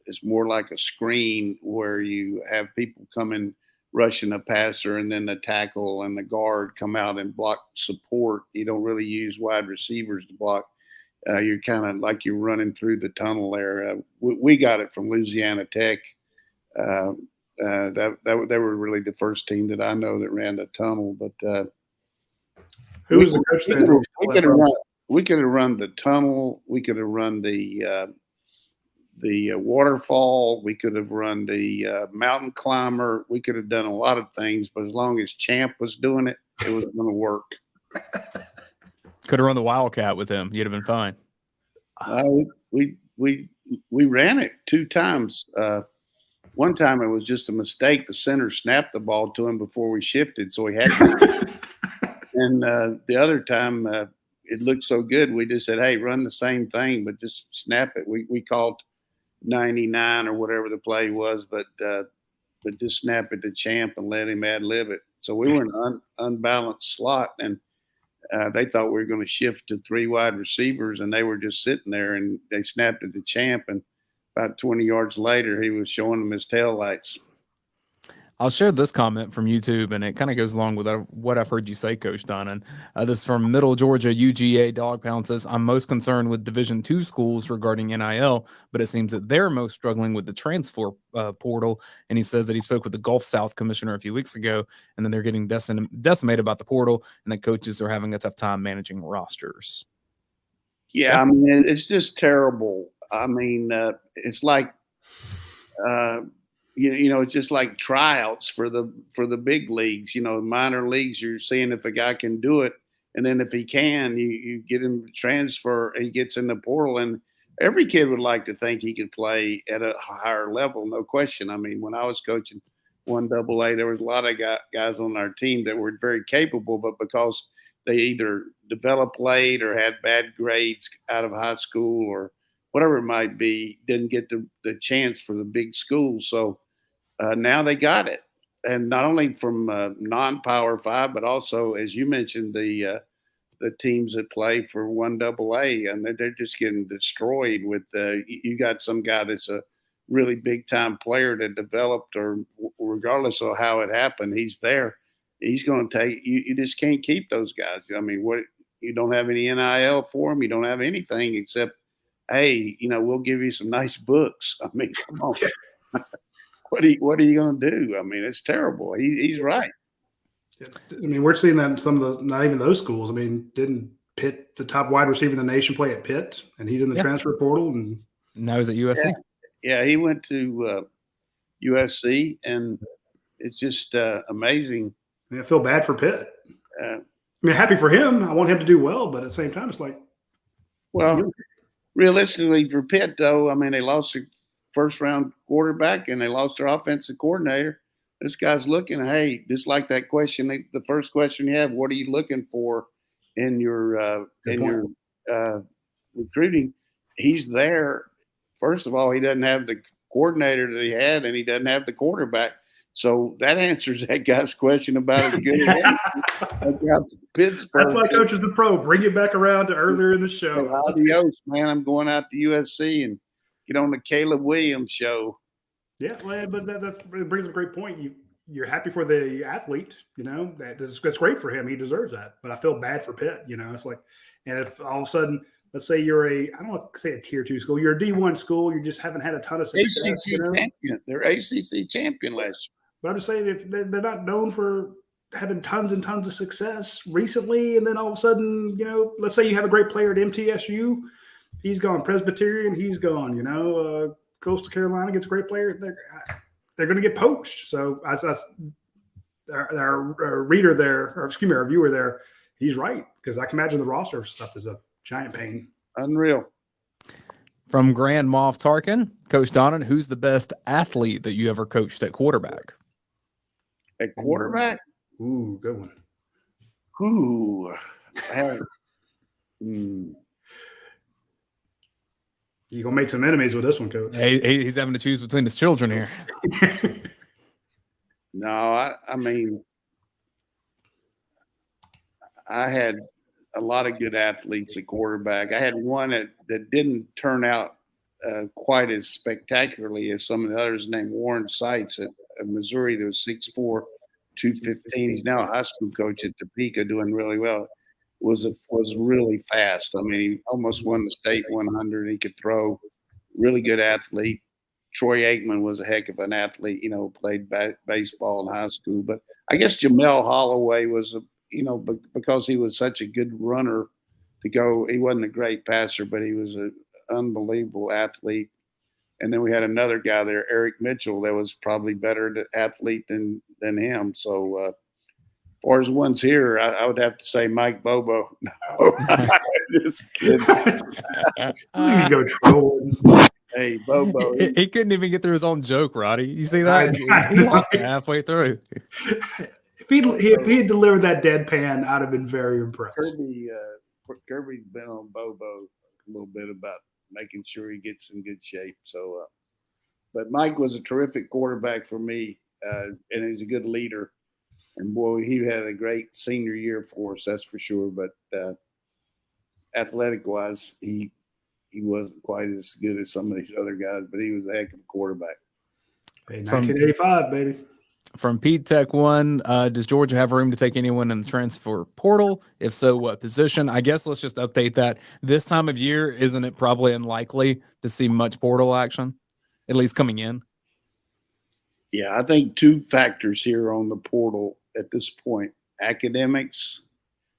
it's more like a screen where you have people coming rushing the passer, and then the tackle and the guard come out and block support. You don't really use wide receivers to block. You're kind of like you're running through the tunnel there. We got it from Louisiana Tech. They were really the first team that I know that ran the tunnel. But who was the coach there? We could have run the tunnel. We could have run the waterfall. We could have run the mountain climber. We could have done a lot of things, but as long as Champ was doing it, it was going to work. Could have run the Wildcat with him. You'd have been fine. We ran it 2 times. One time it was just a mistake. The center snapped the ball to him before we shifted, so he had to. And the other time it looked so good, we just said, hey, run the same thing, but just snap it. We called 99 or whatever the play was, but just snap it to Champ and let him ad-lib it. So we were in an unbalanced slot, and they thought we were going to shift to 3 wide receivers, and they were just sitting there, and they snapped it to Champ, and about 20 yards later, he was showing them his taillights. I'll share this comment from YouTube, and it kind of goes along with what I've heard you say, Coach Donnan. This is from Middle Georgia UGA Dog Pound. Says, I'm most concerned with Division II schools regarding NIL, but it seems that they're most struggling with the transfer portal. And he says that he spoke with the Gulf South commissioner a few weeks ago, and then they're getting decimated about the portal, and that coaches are having a tough time managing rosters. Yeah, I mean, it's just terrible. I mean, it's like it's just like tryouts for the big leagues. Minor leagues, you're seeing if a guy can do it, and then if he can, you get him to transfer. He gets in the portal, and every kid would like to think he could play at a higher level, no question. I mean, when I was coaching 1AA, there was a lot of guys on our team that were very capable, but because they either developed late or had bad grades out of high school or whatever it might be, didn't get the chance for the big schools. So now they got it. And not only from non-Power 5, but also, as you mentioned, the teams that play for 1AA, and they're just getting destroyed with you got some guy that's a really big-time player that developed, or regardless of how it happened, he's there. He's going to take – you just can't keep those guys. I mean, you don't have any NIL for them. You don't have anything except – hey, we'll give you some nice books. I mean, come on. What are you going to do? I mean, it's terrible. He's right. I mean, we're seeing that in some of the, not even those schools. I mean, didn't Pitt, the top wide receiver in the nation, play at Pitt? And he's in the transfer portal. And now he's at USC. Yeah, he went to USC, and it's just amazing. I feel bad for Pitt. I mean, happy for him. I want him to do well, but at the same time, it's like, well, realistically for Pitt, though, I mean, they lost their first-round quarterback and they lost their offensive coordinator. This guy's looking, hey, just like that question, the first question you have, what are you looking for in your recruiting? He's there. First of all, he doesn't have the coordinator that he had, and he doesn't have the quarterback. So that answers that guy's question about as good as Pittsburgh. That's why Coach is the pro. Bring it back around to earlier in the show. Adios, man. I'm going out to USC and get on the Caleb Williams show. Yeah, well, but that brings up a great point. You're happy for the athlete, that's great for him. He deserves that. But I feel bad for Pitt, it's like, and if all of a sudden, let's say you're I don't want to say a tier 2 school, you're a D1 school, you just haven't had a ton of success. ACC champion. They're ACC champion last year. But I'm just saying, if they're not known for having tons and tons of success recently, and then all of a sudden, let's say you have a great player at MTSU, he's gone. Presbyterian, he's gone. Coastal Carolina gets a great player, they're going to get poached. So our reader there, or excuse me, our viewer there, he's right, because I can imagine the roster stuff is a giant pain. Unreal. From Grand Moff Tarkin, Coach Donnan, who's the best athlete that you ever coached at quarterback? At quarterback? Ooh, good one. Ooh. You're going to make some enemies with this one, Coach. He's having to choose between his children here. No, I mean, I had a lot of good athletes at quarterback. I had one that didn't turn out quite as spectacularly as some of the others, named Warren Seitz at Missouri. That was 6'4", 215. He's now a high school coach at Topeka, doing really well. Was really fast. I mean, he almost won the state 100. He could throw. Really good athlete. Troy Aikman was a heck of an athlete. Played baseball in high school. But I guess Jamel Holloway was because he was such a good runner to go. He wasn't a great passer, but he was an unbelievable athlete. And then we had another guy there, Eric Mitchell, that was probably better athlete than him. So as far as ones here, I would have to say Mike Bobo. No, just kidding. You go trolling. Hey, Bobo. He couldn't even get through his own joke, Roddy. You see that? He lost it halfway through. If he had delivered that deadpan, I'd have been very impressed. Kirby's been on Bobo a little bit about making sure he gets in good shape. So, but Mike was a terrific quarterback for me, and he's a good leader. And boy, he had a great senior year for us, that's for sure. But athletic-wise, he wasn't quite as good as some of these other guys, but he was a heck of a quarterback. Hey, 1985, baby. From Pete Tech 1, does Georgia have room to take anyone in the transfer portal? If so, what position? I guess let's just update that. This time of year, isn't it probably unlikely to see much portal action, at least coming in? Yeah, I think two factors here on the portal at this point. Academics,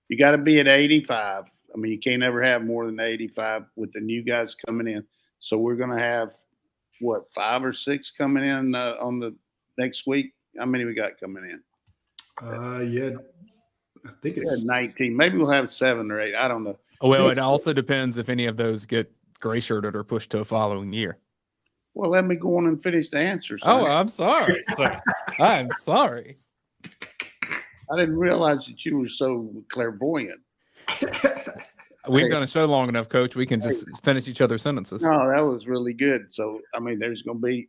you got to be at 85. I mean, you can't ever have more than 85 with the new guys coming in. So we're going to have, 5 or 6 coming in on the next week? How many we got coming in? Yeah, I think it's 19. Maybe we'll have 7 or 8. I don't know. Well, it also depends if any of those get gray shirted or pushed to a following year. Well, let me go on and finish the answer. Oh, I'm sorry, sir. I'm sorry. I didn't realize that you were so clairvoyant. We've done a show long enough, Coach. We can just finish each other's sentences. No, that was really good. So, I mean, there's going to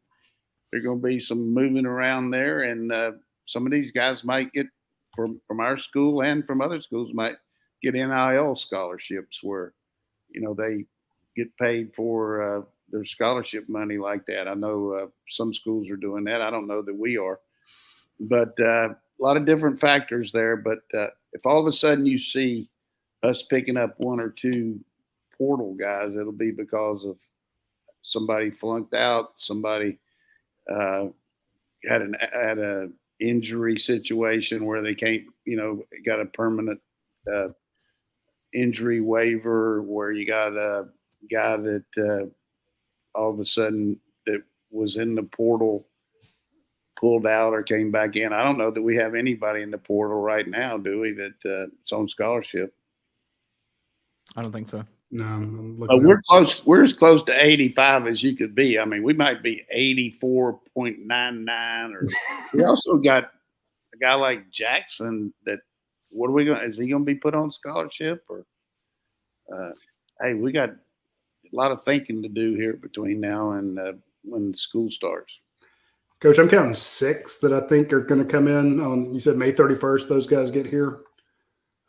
be some moving around there, and some of these guys might get from our school and from other schools might get NIL scholarships where, they get paid for their scholarship money like that. I know some schools are doing that. I don't know that we are, but a lot of different factors there. But if all of a sudden you see us picking up 1 or 2 portal guys, it'll be because of somebody flunked out, somebody had a injury situation where they can't, got a permanent injury waiver, where you got a guy that all of a sudden that was in the portal pulled out or came back in. I don't know that we have anybody in the portal right now, do we, that's on scholarship? I don't think so. No, I'm looking we're close. We're as close to 85 as you could be. I mean, we might be 84.99. Or we also got a guy like Jackson. That what are we going? Is he going to be put on scholarship or? Hey, we got a lot of thinking to do here between now and when school starts. Coach, I'm counting 6 that I think are going to come in on. You said May 31st. Those guys get here.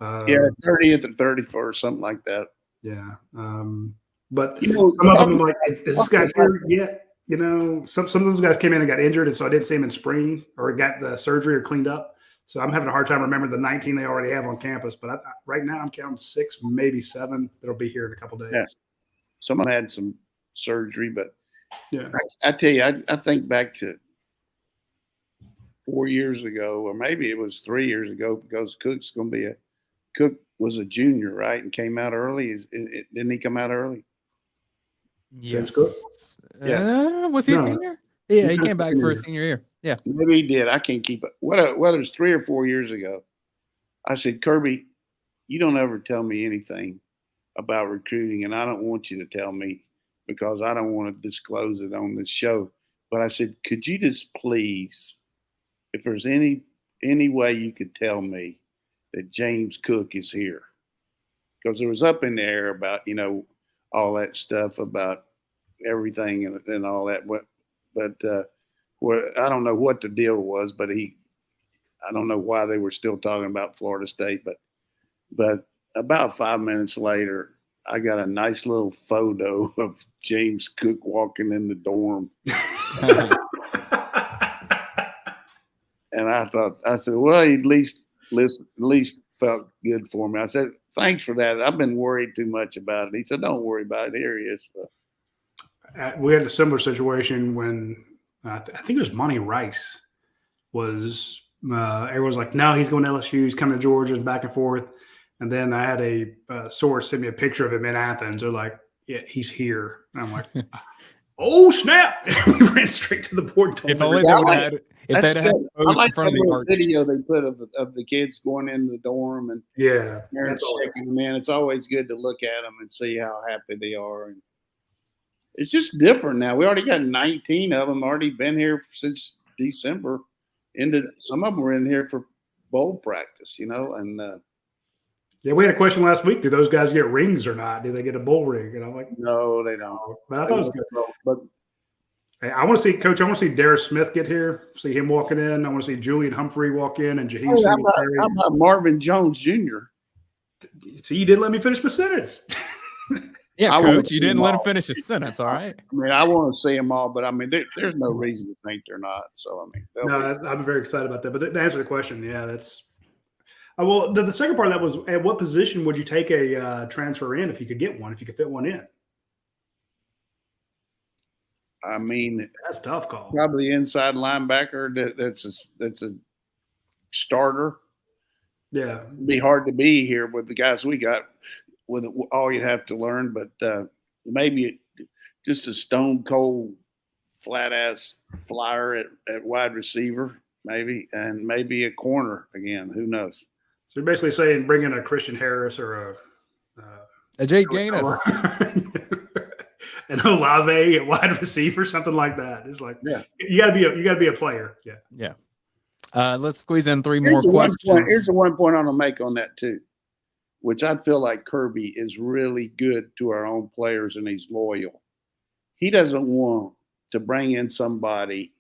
30th and 31st, something like that. Yeah. But some of them, like, is this guy here yet? Some of those guys came in and got injured, and so I didn't see him in spring or got the surgery or cleaned up. So I'm having a hard time remembering the 19 they already have on campus. But right now I'm counting 6, maybe 7 that'll be here in a couple of days. Yeah. Some of them had some surgery, but yeah, I tell you, I think back to 4 years ago, or maybe it was 3 years ago, because Cook was a junior, right, and came out early. Didn't he come out early? Yes. Was he a senior? Yeah, he came back for his senior year. Yeah. Maybe he did. I can't keep it. Whether it was 3 or 4 years ago, I said, Kirby, you don't ever tell me anything about recruiting, and I don't want you to tell me because I don't want to disclose it on this show. But I said, could you just please, if there's any way you could tell me that James Cook is here? Because it was up in the air about, all that stuff about everything and all that. But I don't know what the deal was, but I don't know why they were still talking about Florida State. But about 5 minutes later, I got a nice little photo of James Cook walking in the dorm. And I said, well, he at least felt good for me. I said, thanks for that. I've been worried too much about it. He said, don't worry about it. Here he is. We had a similar situation when I think it was Monty Rice was everyone's like, no, he's going to LSU. He's coming to Georgia and back and forth. And then I had a source send me a picture of him in Athens. They're like, yeah, he's here. And I'm like, oh, snap. We ran straight to the board. If only they would have if they'd had post in front of the arch. Video they put of the kids going into the dorm and parents checking them in. It's always good to look at them and see how happy they are. And it's just different now. We already got 19 of them already been here since December. Some of them were in here for bowl practice, and yeah, we had a question last week. Do those guys get rings or not? Do they get a bowl ring? And I'm like, no, they don't. But I thought it was good. But hey, I want to see, Coach. I want to see Darius Smith get here. See him walking in. I want to see Julian Humphrey walk in and Jaheim. How about Marvin Jones Jr.? See, you didn't let me finish my sentence. Yeah, Coach, you didn't let him finish his sentence. All right. I mean, I want to see them all, but I mean, there's no reason to think they're not. So I mean, I'm very excited about that. But to answer the question, yeah, that's. Well, the second part of that was, at what position would you take a transfer in if you could get one, if you could fit one in? I mean, that's a tough call. Probably inside linebacker. That's a starter. Yeah, it'd be hard to be here with the guys we got. With all you'd have to learn, but maybe just a stone cold, flat ass flyer at wide receiver, maybe, and maybe a corner again. Who knows? So you're basically saying bring in a Christian Harris or a Jake Gaines, an Olave at wide receiver, something like that. It's like, yeah, you gotta be a player. Yeah. Let's squeeze in three more questions. Here's the one point I want to make on that too, which I feel like Kirby is really good to our own players and he's loyal. He doesn't want to bring in somebody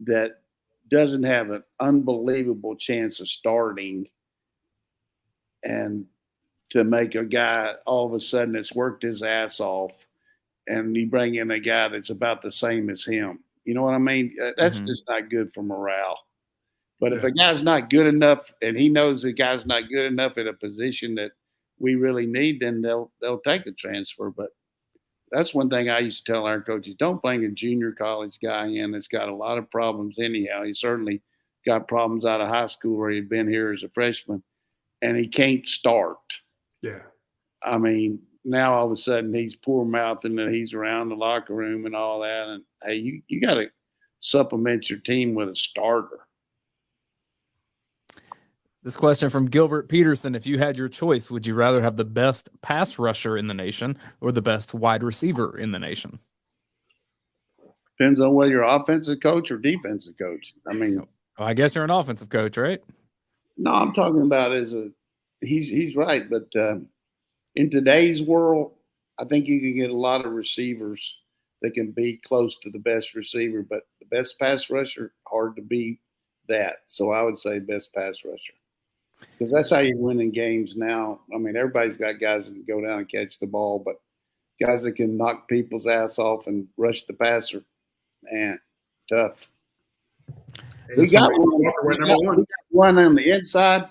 that doesn't have an unbelievable chance of starting and to make a guy all of a sudden that's worked his ass off and you bring in a guy that's about the same as him. You know what I mean? That's just not good for morale. But if a guy's not good enough and he knows the guy's not good enough at a position that we really need, then they'll take a transfer. But that's one thing I used to tell our coaches, don't bring a junior college guy in that's got a lot of problems anyhow. He certainly got problems out of high school where he'd been here as a freshman, and he can't start. Yeah. I mean, now all of a sudden he's poor-mouthing and he's around the locker room and all that. And, hey, you got to supplement your team with a starter. This question from Gilbert Peterson. If you had your choice, would you rather have the best pass rusher in the nation or the best wide receiver in the nation? Depends on whether you're offensive coach or defensive coach. I mean, I guess you're an offensive coach, right? No, I'm talking about he's right. But in today's world, I think you can get a lot of receivers that can be close to the best receiver, but the best pass rusher, hard to be that. So I would say best pass rusher. Because that's how you win in games now. I mean, everybody's got guys that can go down and catch the ball, but guys that can knock people's ass off and rush the passer, man, tough. We got one on the inside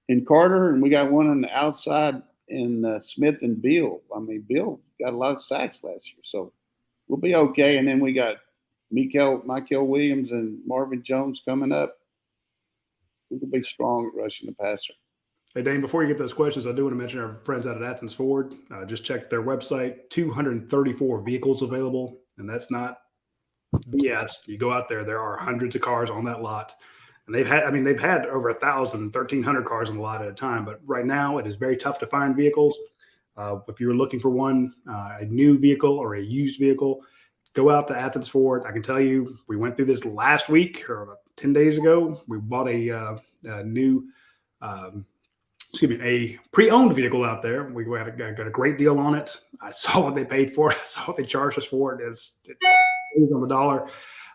in Carter, and we got one on the outside in Smith and Beal. I mean, Beal got a lot of sacks last year, so we'll be okay. And then we got Michael Williams and Marvin Jones coming up. We could be strong at rushing the passer. Hey, Dane, before you get those questions, I do want to mention our friends out at Athens Ford. Just check their website, 234 vehicles available, and that's not BS. You go out there, there are hundreds of cars on that lot. And they've had over 1,000, 1,300 cars on the lot at a time. But right now, it is very tough to find vehicles. If you're looking for one, a new vehicle or a used vehicle, go out to Athens Ford. I can tell you, we went through this last week or about 10 days ago. We bought a new, a pre-owned vehicle out there. We got a great deal on it. I saw what they paid for it. I saw what they charged us for it. It's on the dollar.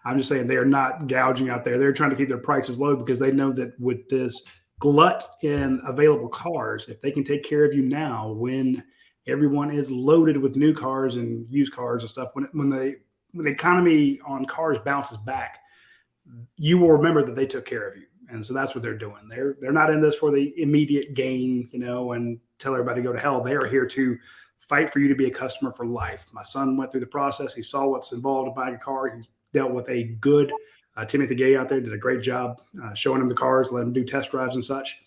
I'm just saying they are not gouging out there. They're trying to keep their prices low because they know that with this glut in available cars, if they can take care of you now when everyone is loaded with new cars and used cars and stuff, when the economy on cars bounces back, you will remember that they took care of you. And so that's what they're doing. They're not in this for the immediate gain, and tell everybody to go to hell. They are here to fight for you to be a customer for life. My son went through the process. He saw what's involved in buying a car. He's dealt with a good Timothy Gay out there, did a great job showing him the cars, let him do test drives and such.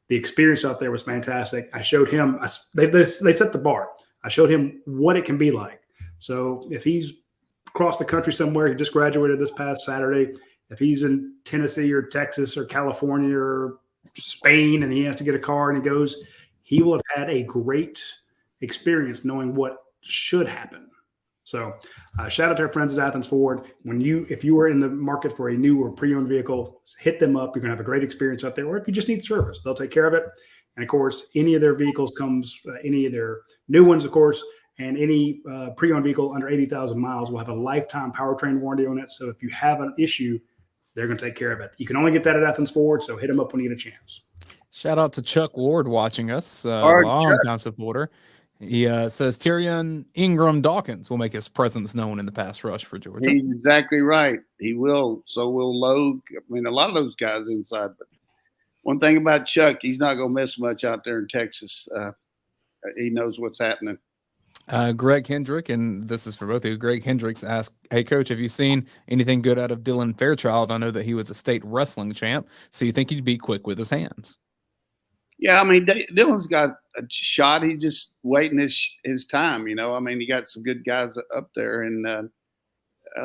The experience out there was fantastic. I showed him, they set the bar. I showed him what it can be like. So if he's across the country somewhere, he just graduated this past Saturday. If he's in Tennessee or Texas or California or Spain and he has to get a car and he will have had a great experience knowing what should happen. So shout out to our friends at Athens Ford. If you are in the market for a new or pre-owned vehicle, hit them up. You're going to have a great experience out there. Or if you just need service, they'll take care of it. And of course, any of their vehicles any of their new ones, of course, and any pre-owned vehicle under 80,000 miles will have a lifetime powertrain warranty on it. So if you have an issue, they're going to take care of it. You can only get that at Athens Ford, so hit them up when you get a chance. Shout out to Chuck Ward watching us, long-time supporter. He says Tyrion Ingram Dawkins will make his presence known in the pass rush for Georgia. He's exactly right. He will. So will Logue. I mean, a lot of those guys inside. But one thing about Chuck, he's not going to miss much out there in Texas. He knows what's happening. Greg Hendrick, and this is for both of you. Greg Hendricks asked, "Hey, Coach, have you seen anything good out of Dylan Fairchild? I know that he was a state wrestling champ, so you think he'd be quick with his hands?" Yeah, I mean, Dylan's got a shot. He's just waiting his time, I mean, he got some good guys up there. And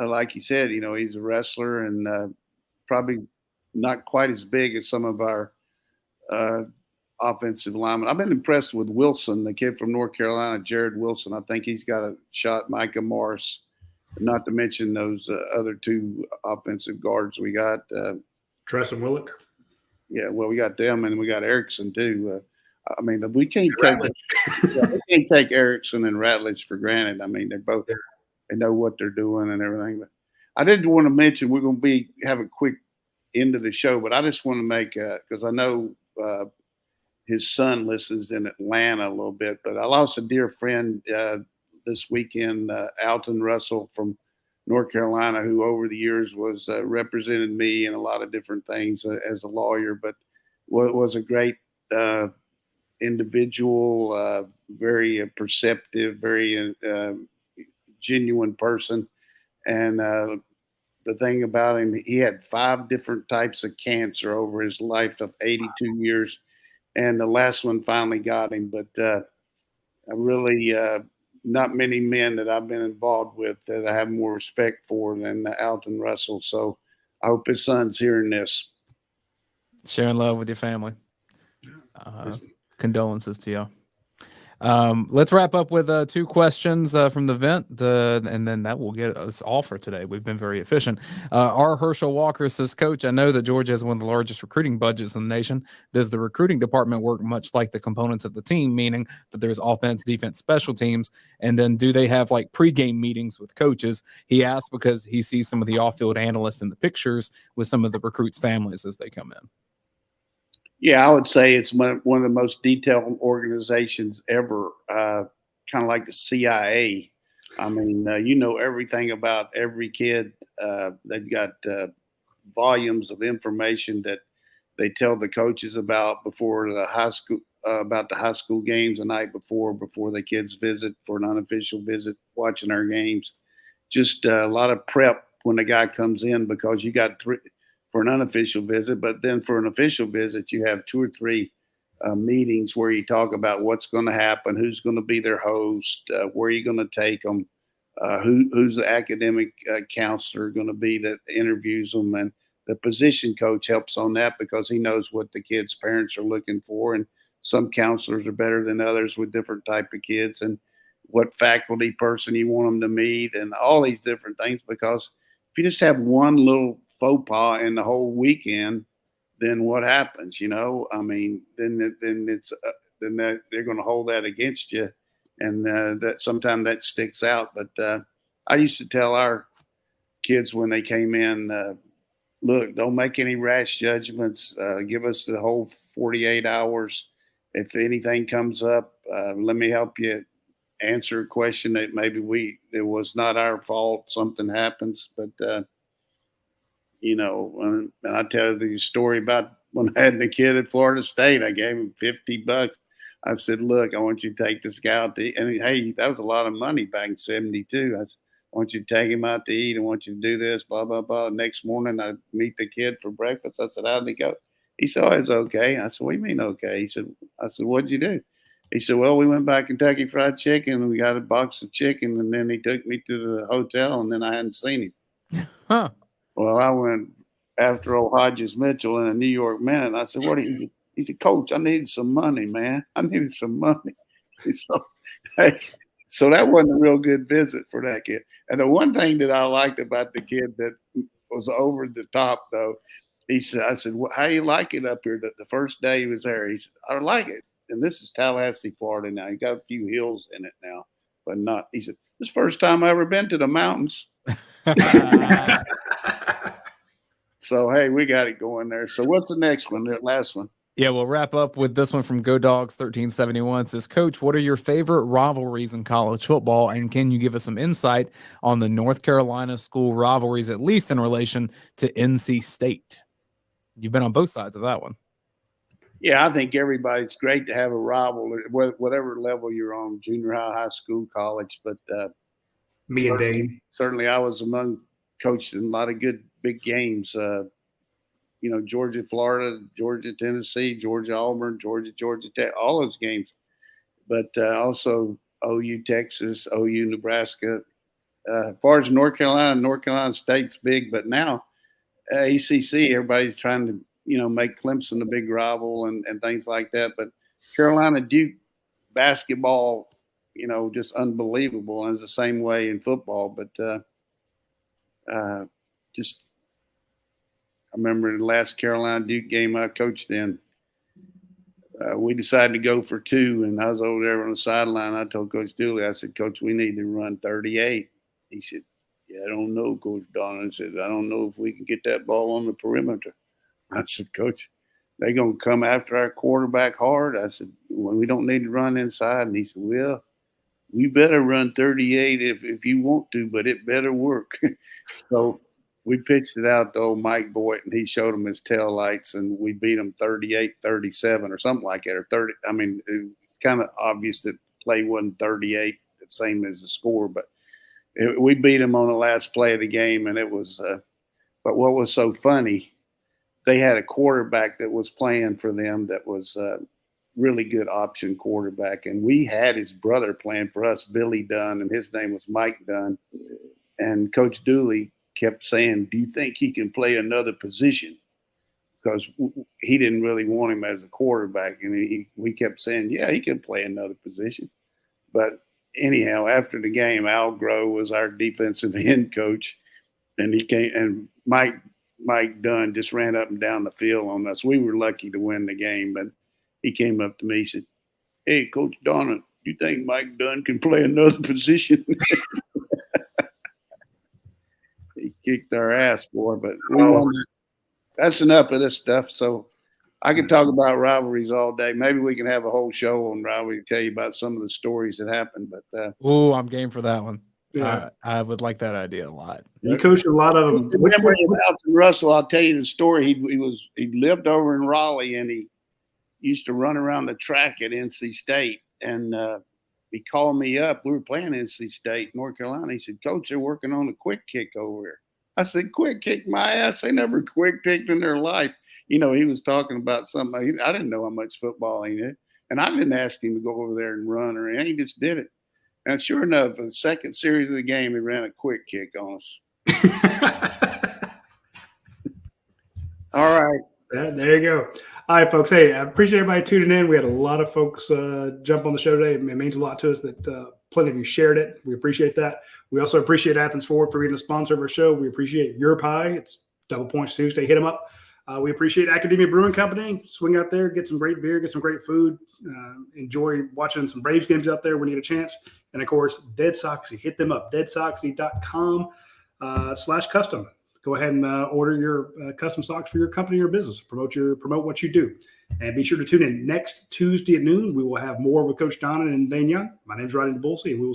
like you said, he's a wrestler and probably not quite as big as some of our offensive linemen. I've been impressed with Wilson, the kid from North Carolina, Jared Wilson. I think he's got a shot. Micah Morris, not to mention those other two offensive guards we got. Tresson Willick. Yeah, well, we got them and we got Erickson too. I mean, we can't take Erickson and Ratledge for granted. I mean, they know what they're doing and everything. But I did want to mention we're going to have a quick end of the show, but I just want to make because I know his son listens in Atlanta a little bit. But I lost a dear friend this weekend, Alton Russell from North Carolina, who over the years was represented me in a lot of different things as a lawyer, but was a great individual, very perceptive, very genuine person. And the thing about him, he had 5 different types of cancer over his life of 82 years. And the last one finally got him. But I really not many men that I've been involved with that I have more respect for than Alton Russell. So I hope his son's hearing this. Sharing love with your family. Condolences to you. Let's wrap up with 2 questions from the vent, and then that will get us all for today. We've been very efficient. R. Herschel Walker says, "Coach, I know that Georgia has one of the largest recruiting budgets in the nation. Does the recruiting department work much like the components of the team, meaning that there's offense, defense, special teams? And then do they have like pregame meetings with coaches?" He asked because he sees some of the off-field analysts in the pictures with some of the recruits' families as they come in. Yeah, I would say it's one of the most detailed organizations ever, kind of like the CIA. I mean, everything about every kid. They've got volumes of information that they tell the coaches about before the high school games the night before the kids visit for an unofficial visit, watching our games. Just a lot of prep when the guy comes in, because you got 3 for an unofficial visit, but then for an official visit, you have 2 or 3 meetings where you talk about what's going to happen, who's going to be their host, where you're going to take them, who's the academic counselor going to be that interviews them, and the position coach helps on that because he knows what the kids' parents are looking for, and some counselors are better than others with different type of kids, and what faculty person you want them to meet, and all these different things. Because if you just have one little faux pas in the whole weekend, then what happens? I mean, then it's then that they're going to hold that against you, and that sometimes that sticks out. But I used to tell our kids when they came in, look, don't make any rash judgments. Give us the whole 48 hours. If anything comes up, let me help you answer a question that maybe it was not our fault. Something happens, but and I tell you the story about when I had the kid at Florida State. I gave him $50. I said, look, I want you to take this guy out to eat. And hey, that was a lot of money back in 72. I said, I want you to take him out to eat. I want you to do this, blah, blah, blah. Next morning, I meet the kid for breakfast. I said, how'd he go? He said, oh, it's okay. I said, what do you mean okay? I said, what'd you do? He said, well, we went by Kentucky Fried Chicken and we got a box of chicken. And then he took me to the hotel and then I hadn't seen him. Huh. Well, I went after old Hodges Mitchell in a New York Minute. I said, what do you? He said, Coach, I needed some money, man. I needed some money. So that wasn't a real good visit for that kid. And the one thing that I liked about the kid that was over the top, though, I said, well, how you like it up here? The first day he was there, he said, I like it. And this is Tallahassee, Florida now. You got a few hills in it now, but not. He said, this is the first time I ever been to the mountains. So, hey, we got it going there. So what's the next one, the last one? Yeah, we'll wrap up with this one from Go Dogs 1371. It says, Coach, what are your favorite rivalries in college football? And can you give us some insight on the North Carolina school rivalries, at least in relation to NC State? You've been on both sides of that one. Yeah, I think it's great to have a rival, whatever level you're on, junior high, high school, college. But me and Dayne. Certainly I was coached in a lot of good big games. Georgia, Florida, Georgia, Tennessee, Georgia, Auburn, Georgia Tech, all those games. But also OU, Texas, OU, Nebraska. As far as North Carolina State's big, but now ACC, everybody's trying to, make Clemson the big rival and things like that. But Carolina Duke basketball, just unbelievable. And it's the same way in football. But I remember the last Carolina Duke game I coached in, we decided to go for two, and I was over there on the sideline. I told Coach Dooley, I said, Coach, we need to run 38. He said, yeah, I don't know, Coach Donnan. I said, I don't know if we can get that ball on the perimeter. I said, Coach, they're going to come after our quarterback hard. I said, well, we don't need to run inside. And he said, well, we better run 38 if you want to, but it better work. So we pitched it out to old Mike Boyd, and he showed him his tail lights, and we beat him 38-37 or something like that, or 30. I mean, it was kind of obvious that play wasn't 38, the same as the score, but we beat him on the last play of the game, and it was but what was so funny, they had a quarterback that was playing for them that was really good option quarterback, and we had his brother playing for us, Billy Dunn, and his name was Mike Dunn, and Coach Dooley kept saying, do you think he can play another position? Because he didn't really want him as a quarterback. And we kept saying, yeah, he can play another position. But anyhow, after the game, Al Groh was our defensive end coach. And he came, and Mike Dunn just ran up and down the field on us. We were lucky to win the game. But he came up to me and said, hey, Coach Donnan, do you think Mike Dunn can play another position? He kicked our ass, boy, but we won. That's enough of this stuff. So I could talk about rivalries all day. Maybe we can have a whole show on rivalry, tell you about some of the stories that happened. But I'm game for that one. Yeah. I would like that idea a lot. You coached a lot of them. Remember Alton Russell? I'll tell you the story. He lived over in Raleigh, and he used to run around the track at NC State, and he called me up. We were playing NC State, North Carolina. He said, Coach, they're working on a quick kick over here. I said, quick kick my ass. They never quick kicked in their life. He was talking about something. I didn't know how much football he knew. And I didn't ask him to go over there and run or anything. He just did it. And sure enough, the second series of the game, he ran a quick kick on us. All right. There you go. All right, folks. Hey, I appreciate everybody tuning in. We had a lot of folks jump on the show today. It means a lot to us that plenty of you shared it. We appreciate that. We also appreciate Athens Forward for being a sponsor of our show. We appreciate Your Pie. It's Double Points Tuesday. Hit them up. We appreciate Academia Brewing Company. Swing out there, get some great beer, get some great food. Enjoy watching some Braves games out there when you get a chance. And, of course, Dead Soxy. Hit them up, deadsoxy.com/custom. Go ahead and order your custom socks for your company or business. Promote what you do. And be sure to tune in next Tuesday at noon. We will have more with Coach Donnan and Dayne Young. My name is Radi Nabulsi, and we will see you.